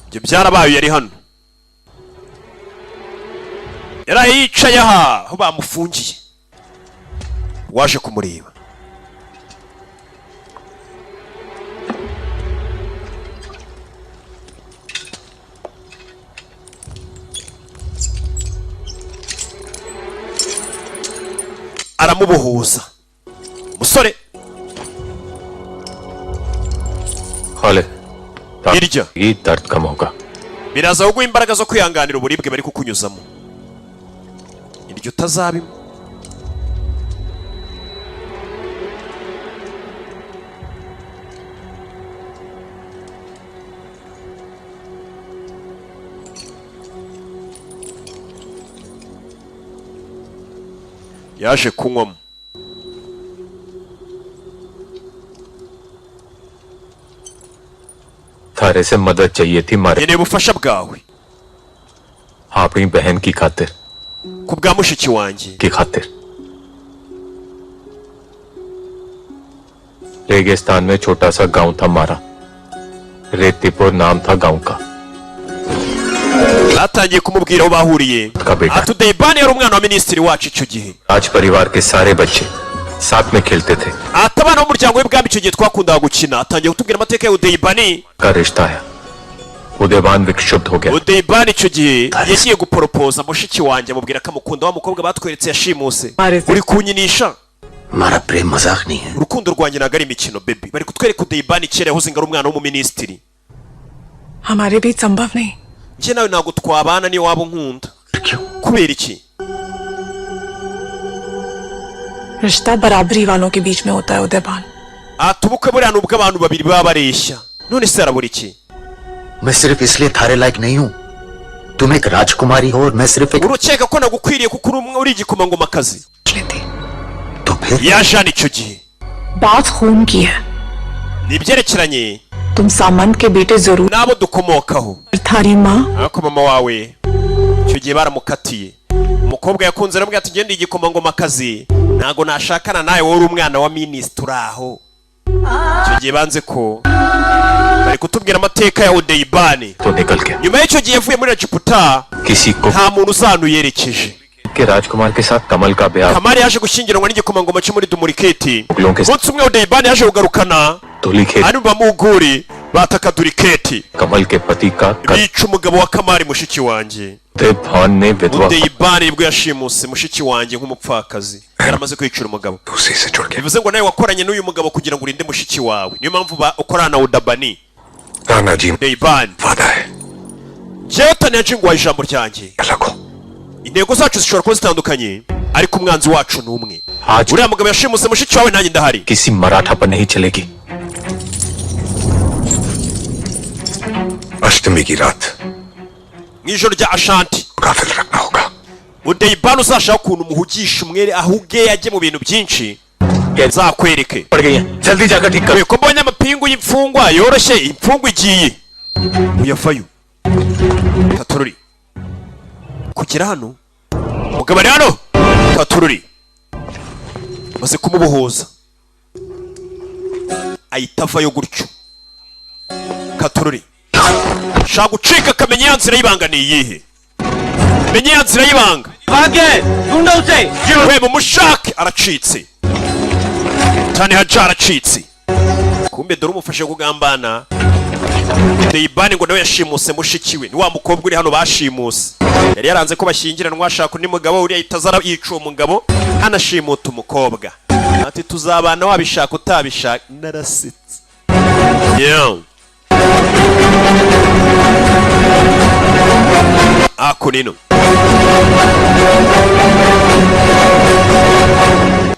B: ibyo byarabaye yari hano, yari yicaye aha aho bamufungiye. Waje kumureba. aramubohoza. Musore
K: Khalid,
B: irya
K: ये दर्द कम होगा।
B: biraza kuguha imbaraga zo kwihanganira uburibwe bari kukunyuzamo. Iryo utazabimo. yaje kunywamo.
K: थारे से मदद चाहिए थी मारे
B: nkeneye ubufasha bwawe
K: अपनी बहन की खातिर,
B: ku bwa mushiki wanjye.
K: की खातिर। रेगिस्तान में छोटा सा गांव था मारा, रेतीपुर नाम था गांव का।
B: batangiye kumubwira aho bahuriye. ati Udayiban yari umwana wa minisitiri wacu icyo gihe.
K: आज परिवार के सारे बच्चे साथ में खेलते थे।
B: ati abana b'umuryango w'ibwami icyo gihe twakundaga gukina. Atangiye kutubwira amateka ya Udayiban.
K: का रिश्ता है, उदयबान विक्षुब्ध हो गया।
B: Udayiban icyo gihe yagiye guporopoza mushiki wanjye, amubwira ko amukunda, wa mukobwa batweretse yashimuse. Uri kunyinisha?
D: हमारा प्रेम मजाक नहीं है।
B: urukundo rwanjye ntabwo ari imikino baby. Bari kutwereka Udayiban kera yahoze ngo ari umwana w'umuminisitiri.
L: हमारे बीच संभव नहीं।
B: njye nawe ntabwo twabana niyo waba unkunda. kubera iki?
L: रिश्ता बराबरी वालों के बीच में होता है Udaybhan.
B: ati ubukwe buriya ni ubw'abantu babiri baba bareshya. none se arabura iki?
D: मैं सिर्फ इसलिए थारे लायक नहीं हूँ, तुम एक राजकुमारी हो और मैं सिर्फ एक।
B: urukeka ko nagukwiriye kuko uri igikomangomakazi?
D: तो फिर
B: yajana icyo gihe
L: बात खून की है।
B: nibyerekeranye
L: तुम सामंत के बेटे जरूर
B: n'abo dukomokaho.
L: थारी माँ
B: ariko mama wawe icyo gihe baramukatiye. umukobwa yakunze aramubwira ati ngende igikomangomakazi, ntabwo nashakana nawe wowe uri umwana wa minisitiri aho. icyo gihe banze ko bari kutubwira amateka ya Udayiban. nyuma y'icyo gihe yavuye muri Egiputa nta muntu uzanuyerekeje.
K: के राजकुमार के साथ कमल का ब्याह।
B: Kamari yaje gushyingiranwa n'igikomangoma cyo muri Dumuriketi. umunsi umwe Udayiban yaje kugarukana ari bamuguri bataka Duriketi.
K: कमल के पति का
B: bica umugabo wa Kamari mushiki wanjye.
K: Udaybhan ने विधवा
B: Udayiban nibwo yashimuse mushiki wanjye nk'umupfakazi, yaramaze kwicira umugabo. bivuze ngo nawe wakoranye n'uyu mugabo kugira ngo urinde mushiki wawe. niyo mpamvu ukorana na Udayiban. Udayiban jewe tanejingwa ijambo ryanjye. intego zacu zishobora kuba zitandukanye ariko umwanzi wacu ni umwe. uriya mugabo yashimuse mushiki wawe nanjye ndahari.
K: किसी मराठा पर नहीं चलेगी।
H: अष्टमी की रात
B: mu ijoro rya Ashanti
H: गाफिल रखना होगा।
B: Udayiban uzashaka ukuntu umuhugisha umwere ahuge yajye mu bintu byinshi nzakwereke.
K: जल्दी जाकर ठीक कर।
B: ko mbonye amapingu y'imfungwa yoroshye, imfungwa igiye uyavayo. Tatururi kugera hano mugabo ari hano. Tatururi maze kumubohoza ahita avayo gutyo. Katururi shaka gucika akamenya ya nzira y'ibanga ni iyihe. menye ya nzira y'ibanga. we mumushake aracitse cyane, haja aracitse. kumbe dore umufashe kugambana Deyibani ngo nawe yashimuse mushikiwe, ni wa mukobwa uri hano bashimuse. Yari yaranze ko bashyingiranwa ashaka undi mugabo, uriya itazara yica umugabo anashimuta umukobwa. Ati tuzabana wabishaka utabishaka. Narasitse. Yo. Ako nino.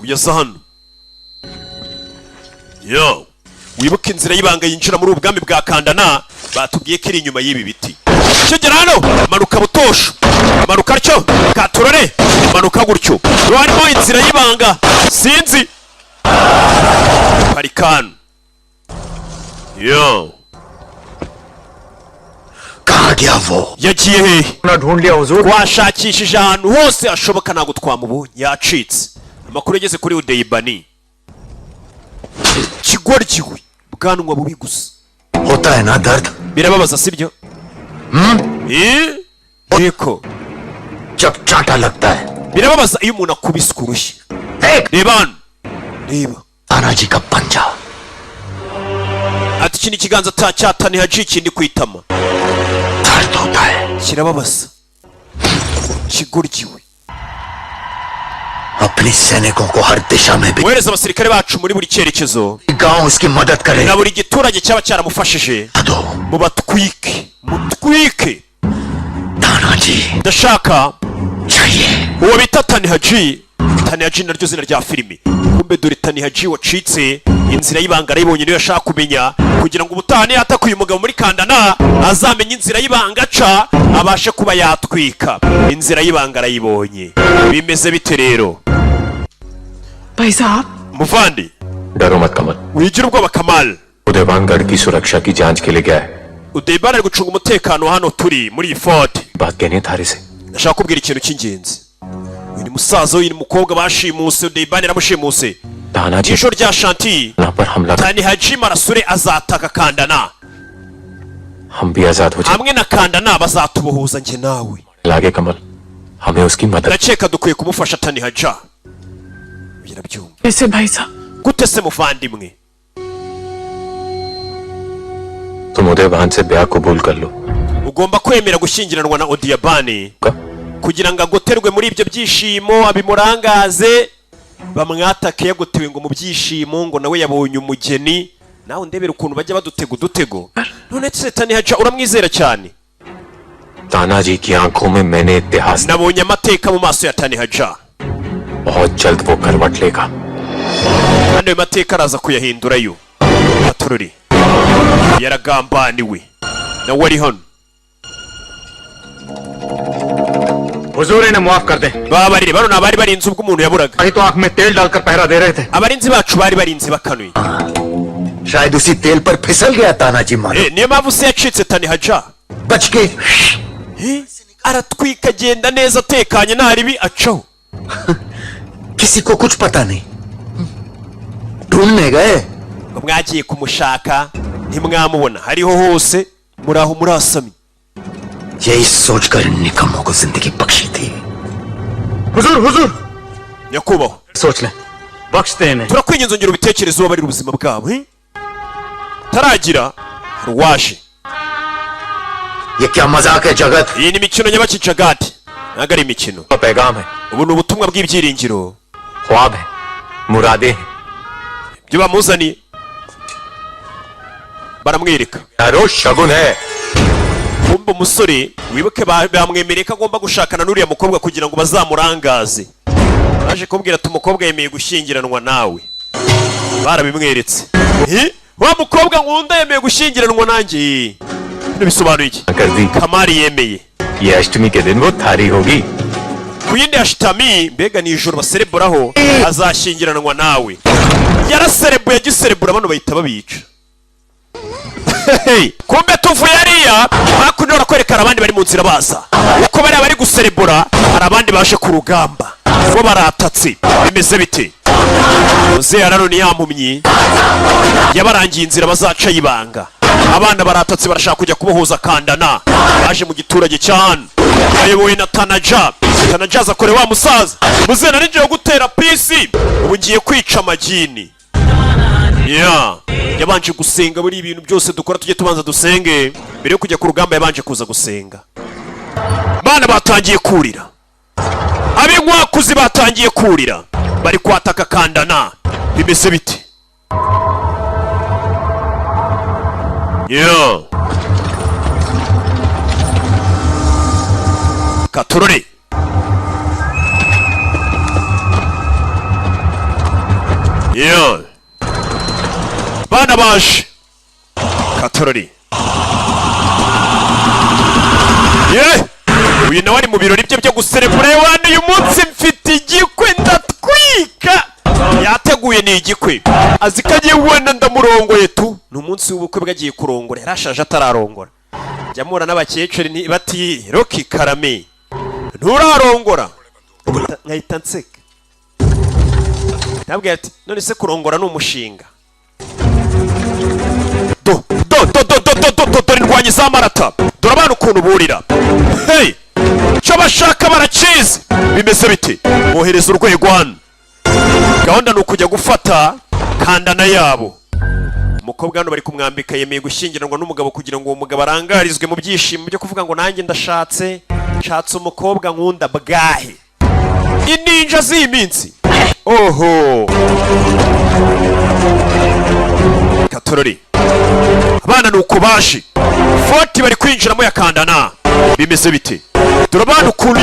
B: Ugeze hano. Yo. Wibuka inzira y'ibanga yinjira muri ubwami bwa Kandana, batubwiye ko iri inyuma y'ibi biti. Kigera hano, manuka butosho. Manuka atyo, katurore. Manuka gutyo. Harimo inzira y'ibanga. Sinzi. Parikano. Yo.
D: कहाँ गया वो?
B: Yagiye he?
I: ना ढूंढ लिया हुजूर.
B: Washakishije ahantu hose ashoboka ntago twamubonye. Yacitse. Amakuru yageze kuri Udeyibani. Kigoryiwe. Bwanwa bubi gusa.
D: होता है ना दर्द?
B: Birababaza sibyo? Eko.
D: जब चांटा लगता है.
B: Birababaza iyo umuntu akubise kurushye. Reba hano. Reba.
D: Tanaji का पंजा.
B: Ati iki ni ikiganza cyatani haji ikindi kwitama.
D: दर्द होता है.
B: Kirababaza. Kigoryiwe.
D: अपनी सैनिकों को हर दिशा में भी.
B: Wohereza abasirikare bacu muri buri cyerekezo.
D: गांव उसकी मदद करे.
B: Na buri giturage cyaba cyaramufashije. Mu batwike. Mutwike.
D: Tanaji.
B: Ndashaka.
D: चाहिए.
B: Uwo bita Tani Haji. Tani Haji naryo zina rya filimi. Kumbe dore Tani Haji wacitse. Inzira y'ibanga arayibonye niyo yashaka kumenya. Kugira ngo ubutane atakuye umugabo muri Kandana azamenye inzira y'ibanga aca abashe kuba yatwika. Inzira y'ibanga arayibonye. Bimeze bite rero?
L: भाई साहब
B: Muvandi.
K: डरो मत कमल.
B: Wigira ubwoba Kamal.
K: उदयवानगढ़ की सुरक्षा की जांच के लिए गया है.
B: Udeyibani ari gucunga umutekano hano turi muri fort.
K: बात कहनी है थारे से.
B: Ndashaka kubwira ikintu cy'ingenzi. Uyu ni musaza uyu ni mukobwa bashimuse Udeyibani aramushimuse.
K: Tanaji
B: Ijoro rya Shanti.
K: यहाँ पर हमला.
B: Tani Haji Marasure azataka Kandana.
K: हम भी आजाद हो जाए.
B: Hamwe na Kandana bazatubohuza njye nawe.
K: लागे कमल. हमें उसकी मदद.
B: Ndakeka dukwiye kumufasha Tani Haja. Birabyumva.
L: कैसे भाई साहब?
B: Gute se muvandimwe?
K: तुम उदयवान से ब्याह कबूल कर लो.
B: Ugomba kwemera gushyingiranwa na Udeyibani kugira ngo agoterwe muri ibyo byishimo abimurangaze. Bamwatake yagotewe ngo mu byishimo ngo nawe yabonye umugeni. Nawe ndebera ukuntu bajya badutega udutego. None se Tani Haja uramwizera cyane?
K: Tanaji की आंखों में मैंने इतिहास.
B: Nabonye amateka mu maso ya Tani Haja.
K: बहुत जल्द वो करवट लेगा.
B: Kandi ayo mateka araza kuyahindurayo. Atururi. Yaragambaniwe. Nawe ari hano.
I: हुजूर इन्हें माफ कर दें.
B: Babarire bano nabari barinze ubwo umuntu yaburaga.
I: अभी तो आंख में तेल डालकर पहरा दे रहे थे.
B: Abarinzi bacu bari barinze bakanuye.
D: शायद उसी तेल पर फिसल गया तानाजी मानो.
B: Niyo mpamvu se yacitse Tani Haja.
D: बच के.
B: Aratwika agenda neza atekanye nta ribi acaho.
D: किसी को कुछ पता नहीं. ढूंढने गए.
B: Mwagiye kumushaka ntimwamubona hariho hose muraho murasamye.
D: यही सोचकर निकम्मों को जिंदगी बख्शी थी.
I: हुजूर हुजूर
B: Nyakubahwa.
I: सोच लें. बख्श दे इन्हें.
B: Turakwinginze ngiro ubitekerezo bari ubuzima bwabo. Taragira ruwaje.
D: ये क्या मजाक है जगत?
B: Iyi ni imikino nyabakicagati. Ntago ari imikino.
K: पैगाम है.
B: Ubu ni ubutumwa bw'ibyiringiro.
K: ख्वाब है. मुरादें हैं.
B: Ibyo bamuzaniye baramwereka.
K: यारो शगुन है.
B: Kumbe umusore wibuke bamwemereye ko agomba gushakana n'uriya mukobwa kugira ngo bazamurangaze. Baje kubwira ati umukobwa yemeye gushyingiranwa nawe. Barabimweretse. Wa mukobwa nkunda yemeye gushyingiranwa nanjye. Bisobanuye iki? Kamari yemeye.
K: ये अष्टमी के दिन वो थारी होगी.
B: Ku yindi Ashtami mbega ni ijoro basereburaho azashyingiranwa nawe. Yaraserebuye agiserebura bano bahita babica. Kumbe tuvuye ariya hakuno barakwerekana abandi bari mu nzira baza. Uko bari abari guserebura hari abandi baje ku rugamba. Bo baratatse. Bimeze bite? Muze araroni yampumyi. Yabarangiye inzira bazaca yibanga. Abana baratatse barashaka kujya kubohoza Kandana. Baje mu giturage cyane. Ayoboye na Tanaja. Tanaja zakore wa musaza. Muze nari ngiye gutera pisi. Ubu ngiye kwica amagini. yabanje gusenga. Buri ibintu byose dukora tujye tubanza dusenge mbere yo kujya ku rugamba. Yabanje kuza gusenga. Bana batangiye kurira, ab'inkwakuzi batangiye kurira, bari kwataka kandana. Bimeze bite? Katurore bana baje. Katurore uyu nawe ari mu birori bye byo guserebura. Wana uyu munsi mfite igikwe ndatwika. Yateguye ni igikwe, azi ko agiye wenda ndamurongoye tu. Ni umunsi w'ubukwe bwagiye kurongora. Yarashaje atararongora. Jya mura n'abakecuru bati Roki Karame nturarongora. Nkahita nseka. Nabwiye ati none se kurongora ni umushinga? Dore indwanyi za marata. Dore abantu ukuntu burira. Hey, cyo bashaka barakizi. Bimeze bite? Bohereza urwego hano. Gahunda ni ukujya gufata kandana yabo. Umukobwa hano bari kumwambika, yemeye gushyingiranwa n'umugabo kugira ngo uwo mugabo arangarizwe mu byishimo byo kuvuga ngo nanjye ndashatse umukobwa nkunda bwahe. Ininja z'iminsi. Oho. Katorori. Abana nuko baje. 40 bari kwinjiramo ya kandana. Bimeze bite? Dore abantu ukuntu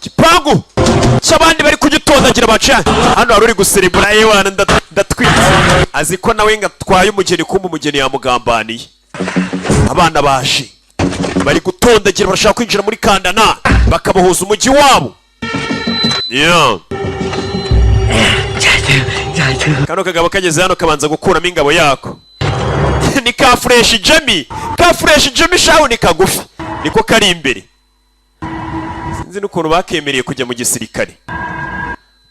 B: gipangu cy'abandi bari kugitondagira baca. Hano hari uri guserebura. Wana ndatwitse. Azi ko nawe ngatwaye umugeni, kumba umugeni yamugambaniye. Abana baje bari gutondagira, barashaka kwinjira muri kandana bakabohoza umujyi wabo. Kano kagabo kageze hano kabanza gukuramo ingabo yako. Ni ka fresh Jimmy. Ka fresh Jimmy shaho ni kagufi. Niko kari imbere. Sinzi n'ukuntu bakemereye kujya mu gisirikare.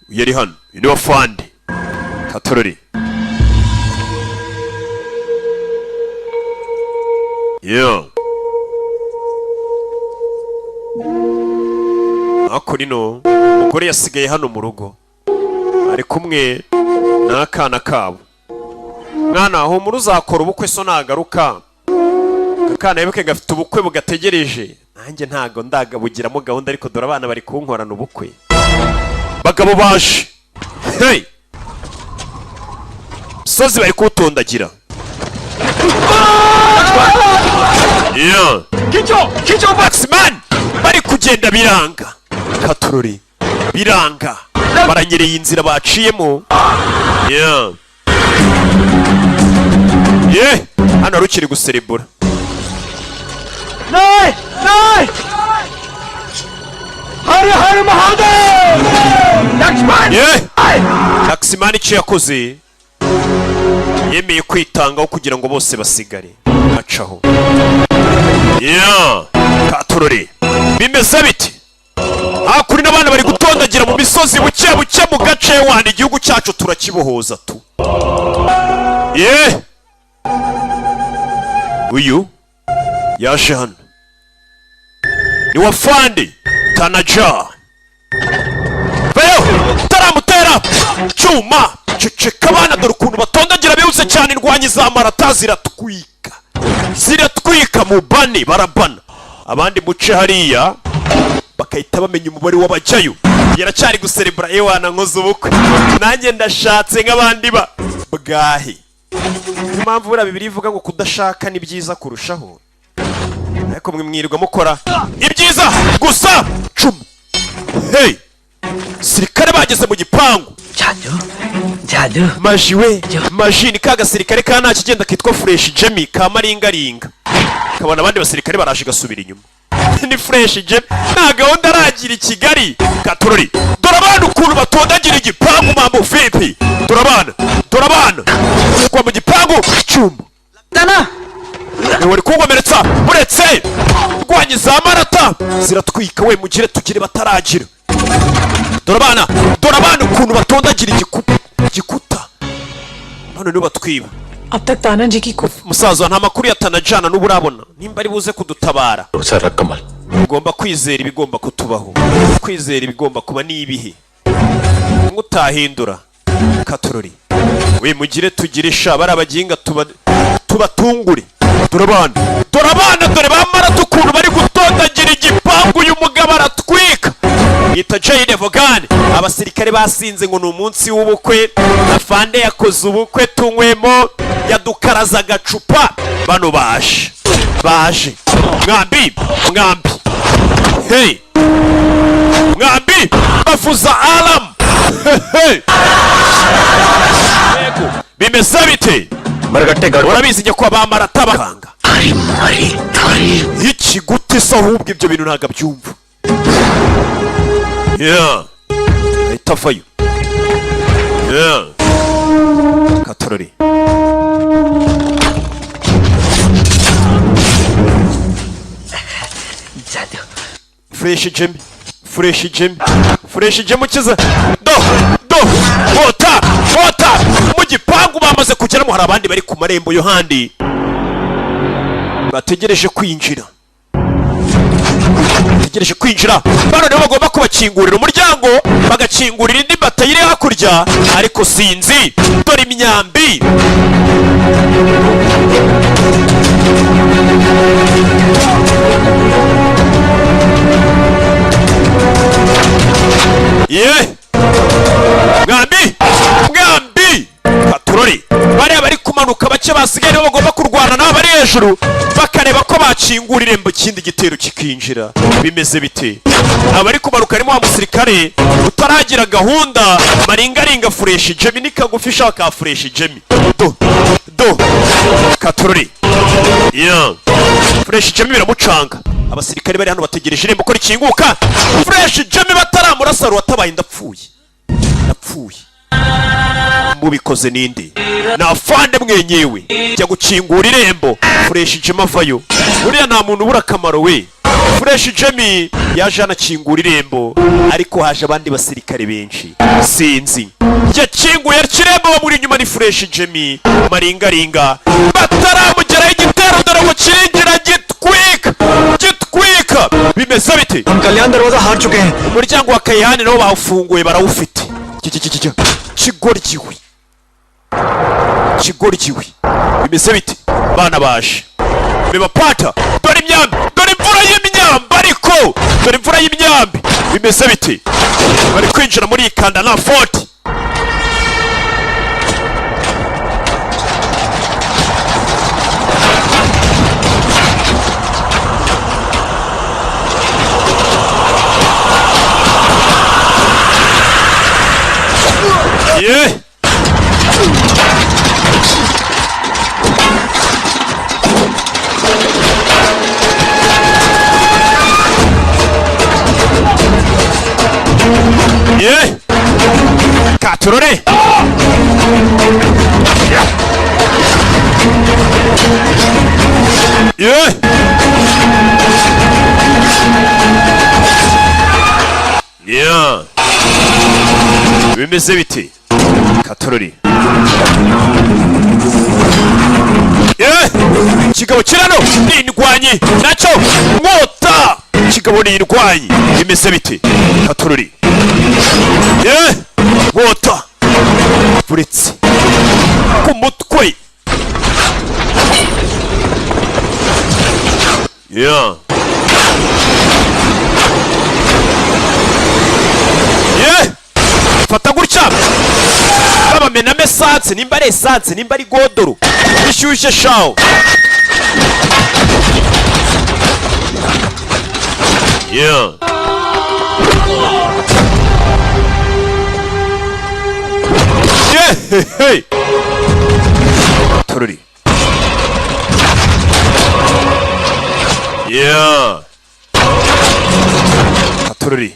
B: Yari hano. Ni wa fande. Katorori. Ako nino umugore yasigaye hano mu rugo. Ari kumwe n'akana kabo. Mwana aho muri uzakora ubukwe so nagaruka. Akana yebeke gafite ubukwe bugategereje. Nanjye ntago ndagabugiramo gahunda, ariko dore abana bari kunkorana ubukwe. Bagabo baje. Hey! Sozi bari kutondagira. Kicho Baxman bari kugenda biranga. Katurori biranga. Baranyereye inzira baciyemo. Hano rukiri guserebura.
A: Nay! Hari Mahadev!
B: Taxman icyo yakoze yemeye kwitangaho kugira ngo bose basigare acaho. Katurori bimeze biti? Hakuri n'abana bari gutondagira mu misozi buke mu gace. Wana igihugu cyacu turakibohoza tu. Uyu yaje hano ni wafandi Tanaja. Bayo taramutera cyuma. Ceceka abana, dore ukuntu batondagira bihuse cyane. Indwanyi za marata ziratwika mu bani barabana. Abandi muce hariya bakahita bamenya umubare w'abajyayo. Yaracyari guserebura. Wana nkoze ubukwe nanjye ndashatse nk'abandi bwahe. Impamvu bura Bibiliya ivuga ngo kudashaka ni byiza kurushaho, ariko mwe mwirirwa mukora ibyiza gusa. Cumi. Hey, sirikare bageze mu gipangu. Maji ni ka gasirikare ka nta kigenda kitwa fresh Jimmy ka maringaringa. Kabona abandi basirikare baraje gasubira inyuma. Ni fresh Jimmy nta gahunda aragira i Kigali. Katurori dore abantu ukuntu batondagira igipangu mambo vipi. Dore abana kwa mu gipangu cyumba. Wari kungomeretsa buretse rwanyi za marata ziratwika. We mugire tugire bataragira. Dore abana ukuntu batondagira igikuta. Hano nibo batwiba.
L: अब तक ताना जी की
B: musaza nta makuru ya Tanajana n'uburabona nimba ari buze kudutabara. Ugomba kwizera ibigomba kutubaho. Kwizera ibigomba kuba nibihe ngutahindura. Katurori we mugire tugire sha bari abaginga tubatungure turabana dore bamara tukuntu bari gutondagira igipangu uyu mugabo aratwika yita Jane Vogane abasirikare basinze ngo ni umunsi w'ubukwe afande yakoze ubukwe tunywemo yadukaraza agacupa bano baje mwambi hey mwambi bavuza alarm hey bimeze bite urabizi njye ko bamara tabakanga iki gute se ahubwo ibyo bintu ntago abyumva itafayo katorori fresh gem kiza wota mu gipangu bamaze kugeramo hari abandi bari ku marembo yo handi bategereje kwinjira bano nibo bagomba kubakingurira umuryango bagakingurira indi batayi iri hakurya ariko sinzi dore imyambi mwambi paturori bariya bari kumanuka bake basigaye nibo bagomba kurwana n'abo bari hejuru bakareba ko bakingura irembo ikindi gitero kikinjira bimeze bite abari kumanuka harimo wa musirikare utaragira gahunda maringaringa fresh jemi ni kagufi shaka fresh jemi katurori fresh jemi biramucanga abasirikare bari hano bategereje irembo ko rikinguka fresh jemi bataramurasa watabaye ndapfuye mubikoze ninde nafande mwenyewe jya gukingura irembo fresh jemi avayo buriya nta muntu ubura akamaro we fresh jemi yaje anakingura irembo ariko haje abandi basirikare benshi sinzi yakinguye kirembo bamuri inyuma ni fresh jemi maringaringa bataramugeraho igitero dore ngo kiringira gitwika bimeze bite
D: कल्याण दरवाजा हार चुके हैं
B: umuryango wa Kayihani nabo bawufunguye barawufite kigoryiwe bimeze bite bana baje bibapata dore imyambi dore imvura y'imyambi bimeze bite bari kwinjira muri ikanda na fort katurore bimeze bite katurore kigabo kirano n'indwanyi nacyo mwota kigabo n'indwanyi bimeze bite katurore mwota buretse ku mutwe fata gutya babamenamo esanse nimba ari esanse nimba ari godoro bishyushye shawo tururi tururi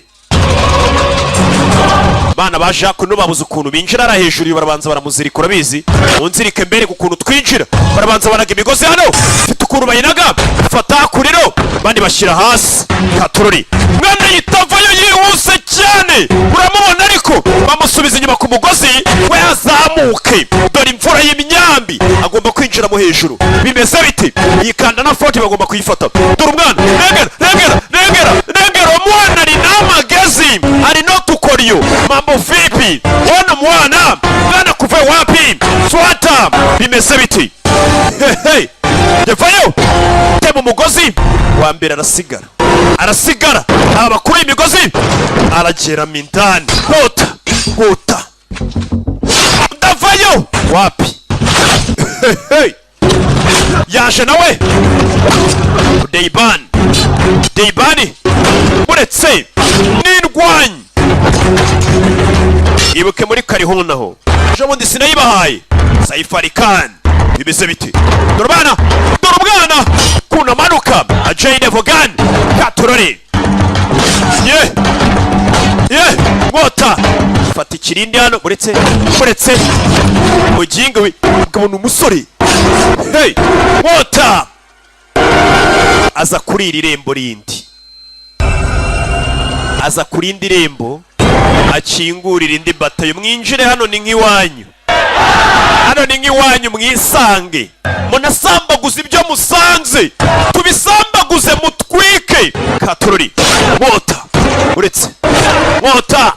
B: bana baje hakuno babuze ukuntu binjira ara hejuru barabanza baramuzirika urabizi unzirike mbere ukuntu twinjira barabanza banaga imigozi hano mfite ukuntu bayinaga fata kuriro bandi bashyira hasi katurori mwana yitavayo yihuse cyane uramubona ariko bamusubiza inyuma ku mugozi we azamuke dore imvura y'imyambi agomba kwinjira mu hejuru bimeze biti yikanda na fort bagomba kuyifata dore umwana regera umwana ari n'amagezi ari no tukoriyo mambo vipi wana mwana kuve wapi mwota bimeze biti yevayo tema umugozi wa mbere arasigara abakuru imigozi aragera mindani hota ndavayo wapi yaje nawe Deibani uretse n'indwanyi ibuke muri karihunaho ejo bundi sinayibahaye Saifarikan bimeze biti dore umwana kunamanuka Ajayide Vogan katurore mwota fata ikirindi hano uretse muginga we ukabona umusore mwota aza kuri iri rembo rindi aza kuri indi rembo akingurira indi batayo mwinjire hano ni nk'iwanyu mwisange munasambaguze ibyo musanze tubisambaguze mutwike katurori mwota uretse mwota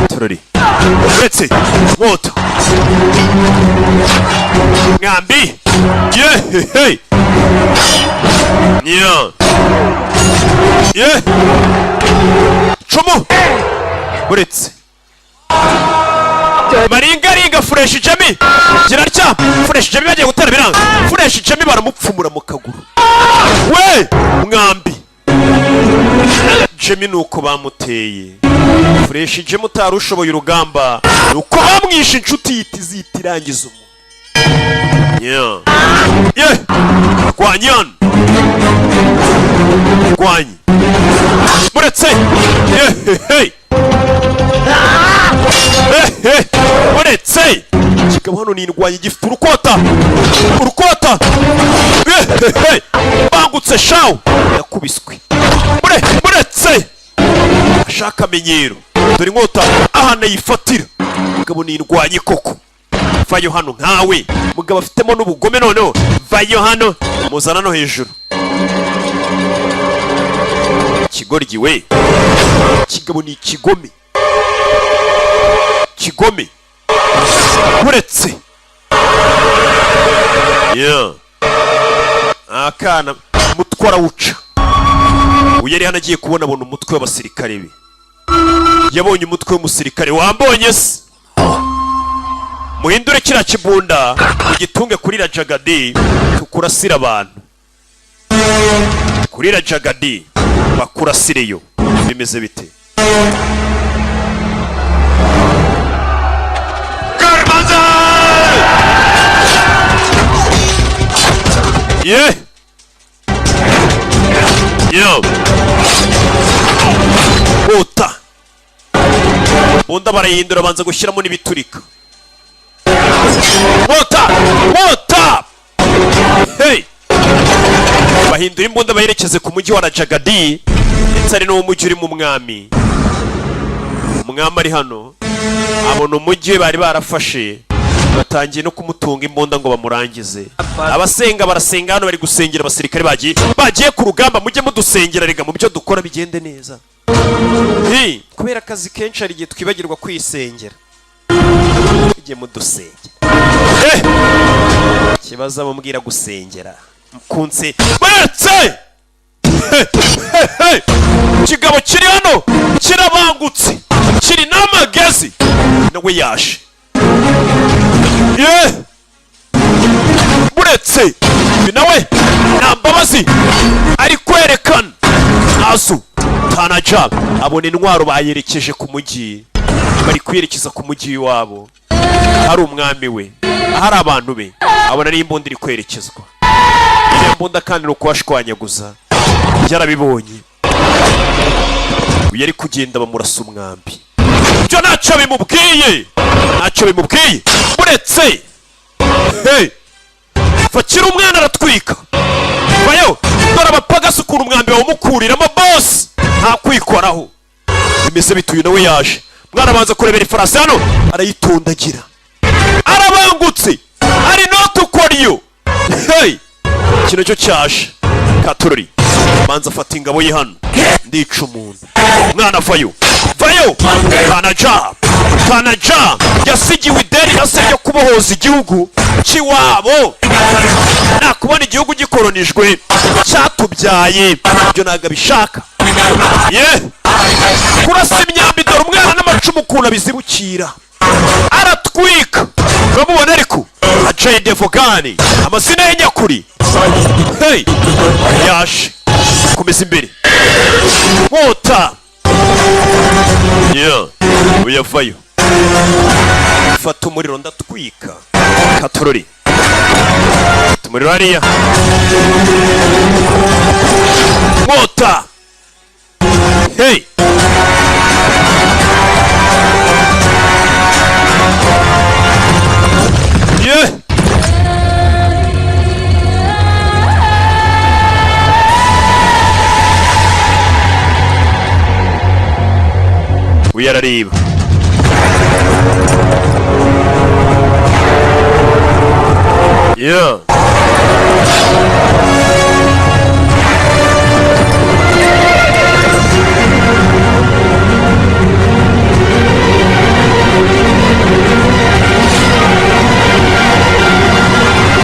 B: turori uretse mwota ngambi cumu uretse maringa fureshi jemi girarya fureshi jemi bagiye gutera biranga fureshi jemi baramupfumura mu kaguru we mwambi jemi nuko bamuteye fureshi jemi utari ushoboye urugamba nuko bamwishe inshuti yitizita irangiza Kwanyan Kwanyi Muretse Muretse kikaba hano ni indwanyi gifite urukota bangutse shawu yakubiswe muretse ashaka amenyero dore inkota ahana yifatira kikaba ni indwanyi koko vayo hano nkawe mugabo afitemo n'ubugome noneho vayo hano muzana no hejuru kigoryi we kigabo ni kigome uretse akana mutwara wuca uyari hano agiye kubona umutwe w'abasirikare be yabonye umutwe w'umusirikare wambonye se muhindure kira kibunda ugitunge kuri Rajagadi tukurasira abantu kuri Rajagadi bakurasireyo bimeze bite Karmaza Ota bunda barayindura banza gushyiramo n'ibiturika Mota! Bahindura imbunda baherekeze ku mujyi wa Rajagadi ndetse ari n'umujyi uri mu umwami ari hano abona umujyi bari barafashe batangiye no kumutunga imbunda ngo bamurangize abasenga barasenga hano bari gusengera abasirikare bagiye ku rugamba mujye mudusengera rega mu byo dukora bigende neza kubera akazi kenshi hari igihe twibagirwa kwisengera mujye mudusengera kibaza bamubwira gusengera mkunse baretse kigabo kiri hano kirabangutse kiri n'amagezi nawe yaje buretse nawe nambabazi ari kwerekana azu tanaja abona intwaro bayerekeje ku mujyi bari kwerekeza ku mujyi wabo hari umwami we hari abantu be abona ari imbunda iri kwerekezwa iyo mbunda kandi nuko washwanyaguza yarabibonye yari kugenda bamurasa umwambi byo ntacyo bimubwiye uretse fakira umwana aratwika bayo dore abapagasi ukuntu umwambi bawumukuriramo bose nta kwikoraho bimeze bituye nawe yaje mwana abanza kurebera ifarasi hano arayitondagira arabangutse ari notukoriyo kino cyo cyaje katurori manza afata ingabo ye hano ndica umuntu mwana vayo Tanaja yasigiwe ideni yasabye kubohoza igihugu cy'iwabo nakubona igihugu gikoronijwe cyatubyaye ibyo ntabwo abishaka kurasa imyambi dore umwana n'amacumu ukuntu abizibukira aratwika uramubona ariko ajaye devogani amazina ye nyakuri yaje komeza imbere nkota uyavayo fata umuriro ndatwika katorori fata umuriro hariya nkota uyarariba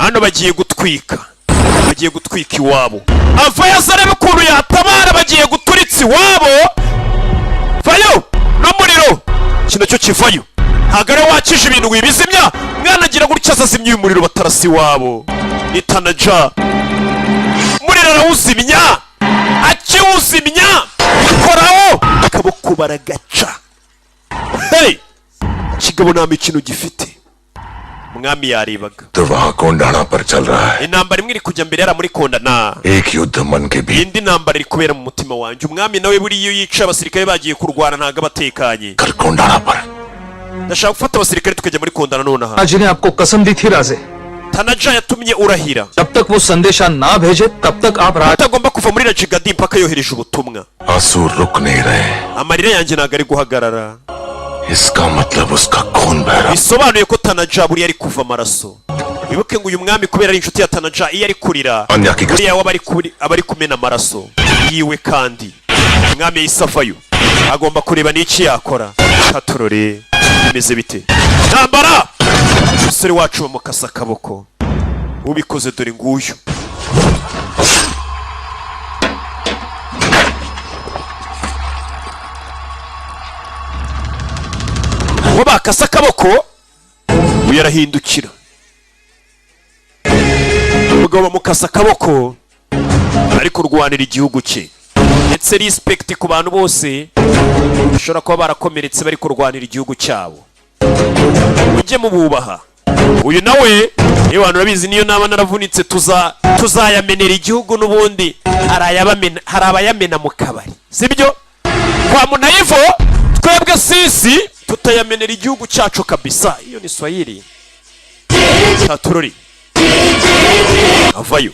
B: hano bagiye gutwika iwabo avayo azarebe ukuntu yatabara bagiye guturitsa iwabo vayo n'umuriro kino cyo kivayo ntabwo ari wakije ibintu wibizimya mwana agira gutya azazimya umuriro batarasi iwabo ni Tanaja umuriro arawuzimya akiwuzimya koraho akaboko baragaca kigabo nta mikino gifite umwami yarebaga
G: तो वहां कोंडाना पर चल रहा है
B: intambara imwe iri kujya mbere yara muri kondana
G: एक युद्ध मन के बीच
B: indi ntambara iri kubera mu mutima wanjye umwami nawe buriyo yica abasirikare bagiye kurwana ntago abatekanye
G: कर कोंडाना पर
B: ndashaka gufata abasirikare tukajya muri kondana nonaha
I: आज ने आपको कसम दी थी राजे
B: Tanaja yatumye urahira
I: जब तक वो संदेशा ना भेजे तब तक आप राज
B: utagomba kuva muri Rajigadi mpaka yohereje ubutumwa
G: आंसू रुक नहीं रहे
B: amarira yanjye ntago ari guhagarara
G: इसका मतलब उसका खून बह रहा
B: bisobanuye ko Tanaja buri yari kuva amaraso wibuke ngo uyu mwami kubera ari inshuti ya Tanaja iyo ari kurira buriya abari kumena amaraso yiwe kandi umwami yisavayo agomba kureba n'iki yakora katorore bimeze bite ntambara umusore wacu bamukasa akaboko ubikoze dore nguyu uwo bakasa akaboko uyu arahindukira umugabo bamukasa akaboko ari kurwanira igihugu cye ndetse respect ku bantu bose bashobora kuba barakomeretse bari kurwanira igihugu cyabo mujye mububaha uyu nawe iyo abantu babizi niyo naba naravunitse tuzayamenera igihugu n'ubundi hari abayamena mu kabari sibyo kwa Munayivo twebwe sisi tutayamenera igihugu cyacu kabisa iyo ni Swahili taturori avayo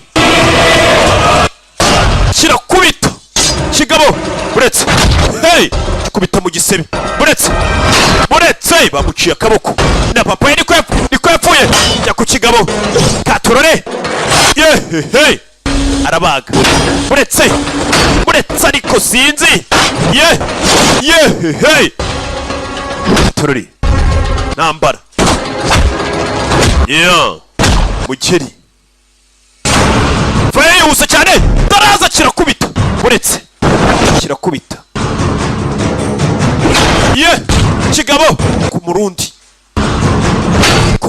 B: kirakubita kigabo buretse kubita mu gisebe buretse bamuciye akaboko na papa niko yapfuye jya ku kigabo katurore arabaga buretse ariko sinzi turori nambara mugeri vayo yihuse cyane taraza kirakubita buretse kirakubita kigabo ku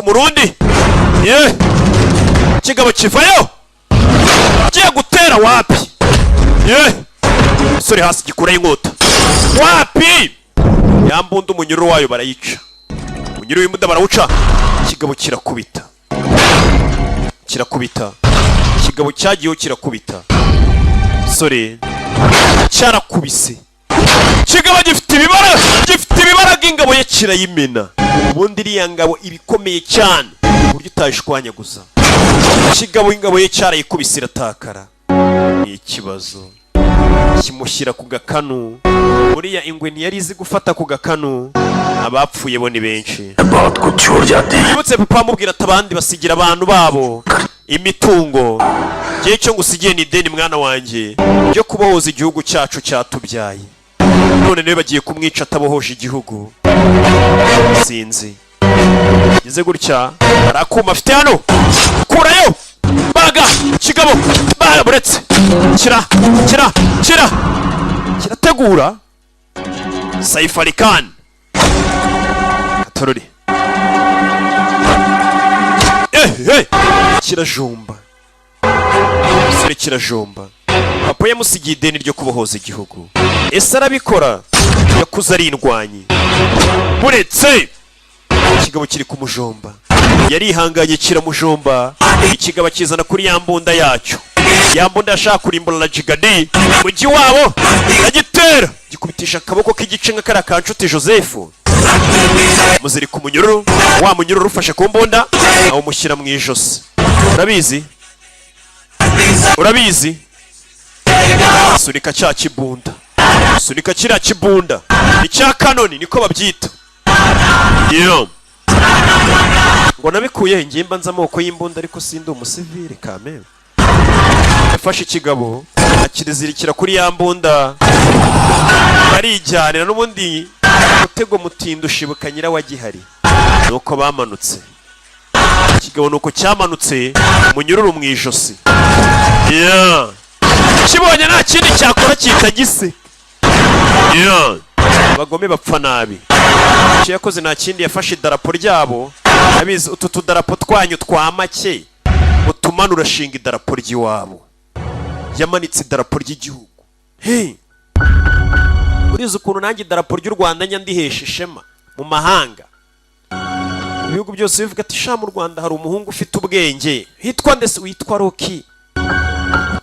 B: murundi kigabo kivayo kigiye gutera wapi sore hasi gikuraho inkota wapi yambunda umunyururu wayo barayica umunyururu w'imbunda barawuca kigabo kirakubita kigabo cyagiyeho kirakubita sore cyarakubise kigabo gifite ibibara bw'ingabo ye kirayimena ubundi iriya ngabo ibikomeye cyane uburyo utayishwanya gusa kigabo ingabo ye cyarayikubise iratakara ni ikibazo kimushyira ku gakanu buriya ingwe ntiyari izi gufata ku gakanu abapfuye bo ni benshi yibutse papa amubwira ati abandi basigira abantu babo imitungo gihe cyo ngusigiye ni ideni mwana wanjye ryo kubohoza igihugu cyacu cyatubyaye, none niwe bagiye kumwica atabohoje igihugu. Sinzi gize gutya arakuma afite hano, kurayo baga kigabo baga buretse kirategura Saif Ali Khan Katorori kirajomba sire kirajomba. Papa yamusigiye ideni ryo kubohoza igihugu, ese arabikora? Yakuze ari indwanyi. Buretse ikigabo kiri kumujomba, yarihanganye kiramujomba, ikigabo kizana kuri ya mbunda yacyo. Ya mbunda yashaka kurimbura na Jigadi mugi wabo, agitera gikubitisha akaboko k'igice nka kara kancuti Joseph, muziri ku munyururu, wa munyururu ufashe ku mbunda aho mushyira mu ijosi. Urabizi sunika cya kibunda, sunika kiriya kibunda icya kanoni niko babyita. Ngo nabikuye ngimba nza amoko y'imbunda ariko sindi umusivile kameme. Yafashe ikigabo akirizirikira kuri ya mbunda barijyanira, n'ubundi mutego mutindo ushibuka nyira wa gihari. Nuko bamanutse ikigabo, nuko cyamanutse umunyururu mu ijosi. Kibonye nta kindi cyakora cyita gise. Abagome bapfa nabi. Icyo yakoze nta kindi, yafashe idarapo ryabo. Abizi utu tudarapo twanyu twa make utumanura shinga idarapo ry'iwabo. Yamanitse idarapo ry'igihugu. Urizi ukuntu nanjye idarapo ry'u Rwanda nyandihesha ishema mu mahanga. Ibihugu byose bivuga ati sha mu Rwanda hari umuhungu ufite ubwenge, hitwa ndetse witwa Rocky,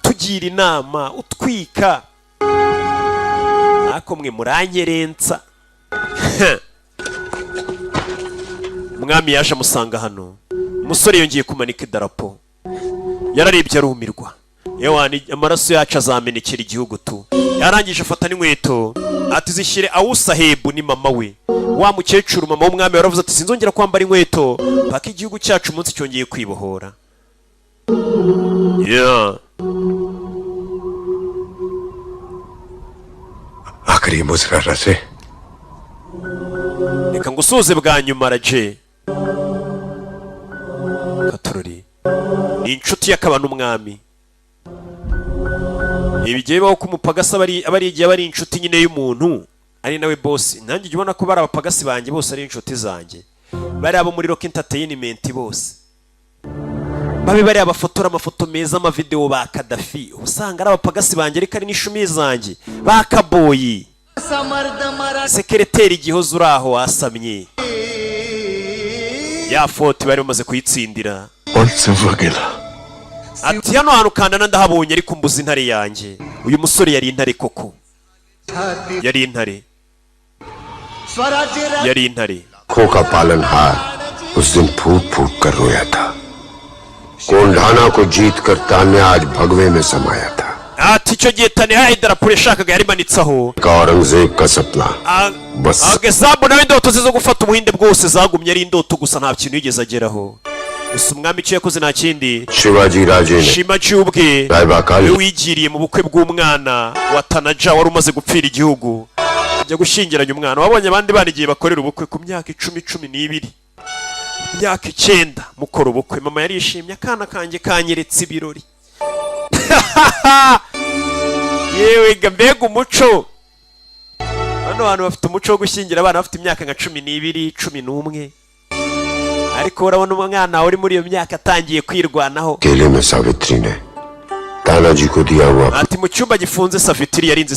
B: tugira inama utwika. Ako mwe muranyerensa. Umwami yaje amusanga hano, umusore yongeye kumanika idarapo, yararebye arumirwa. Yewani amaraso yacu azamenekera igihugu tu. Yarangije afata n'inkweto ati zishyire Awusahebu ni mama we. Wa mukecuru mama w'umwami yaravuze ati sinzongera kwambara inkweto paka igihugu cyacu umunsi cyongeye kwibohora.
H: आखिरी मुस्कुराहट से
B: reka ngusuze bwa nyuma Raje. Katorori ni inshuti y'akabana umwami. Ibigiye baho kumupagasa abari igihe bari inshuti nyine y'umuntu ari nawe boss. Nanjye ubona ko bari abapagasi banjye bose ari inshuti zanjye, bari abo muri Rock Entertainment bose, babe bari abafotora amafoto meza amavideo ba Kadafi, usanga ari abapagasi banjye ariko ari n'ishumi zanjye ba Kaboyi. Sekreteri igihozo uraho wasamye, ya foto bari bamaze kuyitsindira. Ati hano hantu kandana ndahabonye ariko mbuze intare yanjye. Uyu musore yari intare koko, yari intare, yari intare.
C: खोका पालनहार उस दिन फूट फूट कर रोया था। कोंढाना को जीत कर तान्या आज भगवे में समाया था।
B: Ati icyo gihe Tanya idarapo yashakaga yarimanitseho.
C: Aurangzeb का सपना बस
B: Agasobanuye nawe indoto ze zo gufata ubuhinde bwose zagumye ari indoto gusa nta kintu yigeze ageraho. Gusa umwami icyo yakoze nta kindi,
C: Shivaji राजे ने
B: Shimaji ubwe wigiriye mu bukwe bw'umwana wa Tanaja wari umaze gupfira igihugu, ajya gushingiranya umwana. Wabonye abandi banigiye bakorera ubukwe ku myaka 10-12, myaka 9 mukora ubukwe. Mama yarishimye, akana kanjye kanyeretse ibirori. Yewe gambega umuco, hano hantu bafite umuco wo gushyingira abana bafite imyaka nka 12-11, ariko urabona umwana uri muri iyo myaka atangiye kwirwanaho.
C: केले में सावित्री ने तानाजी को दिया हुआ
B: ati mu cyumba gifunze Savitri yarinze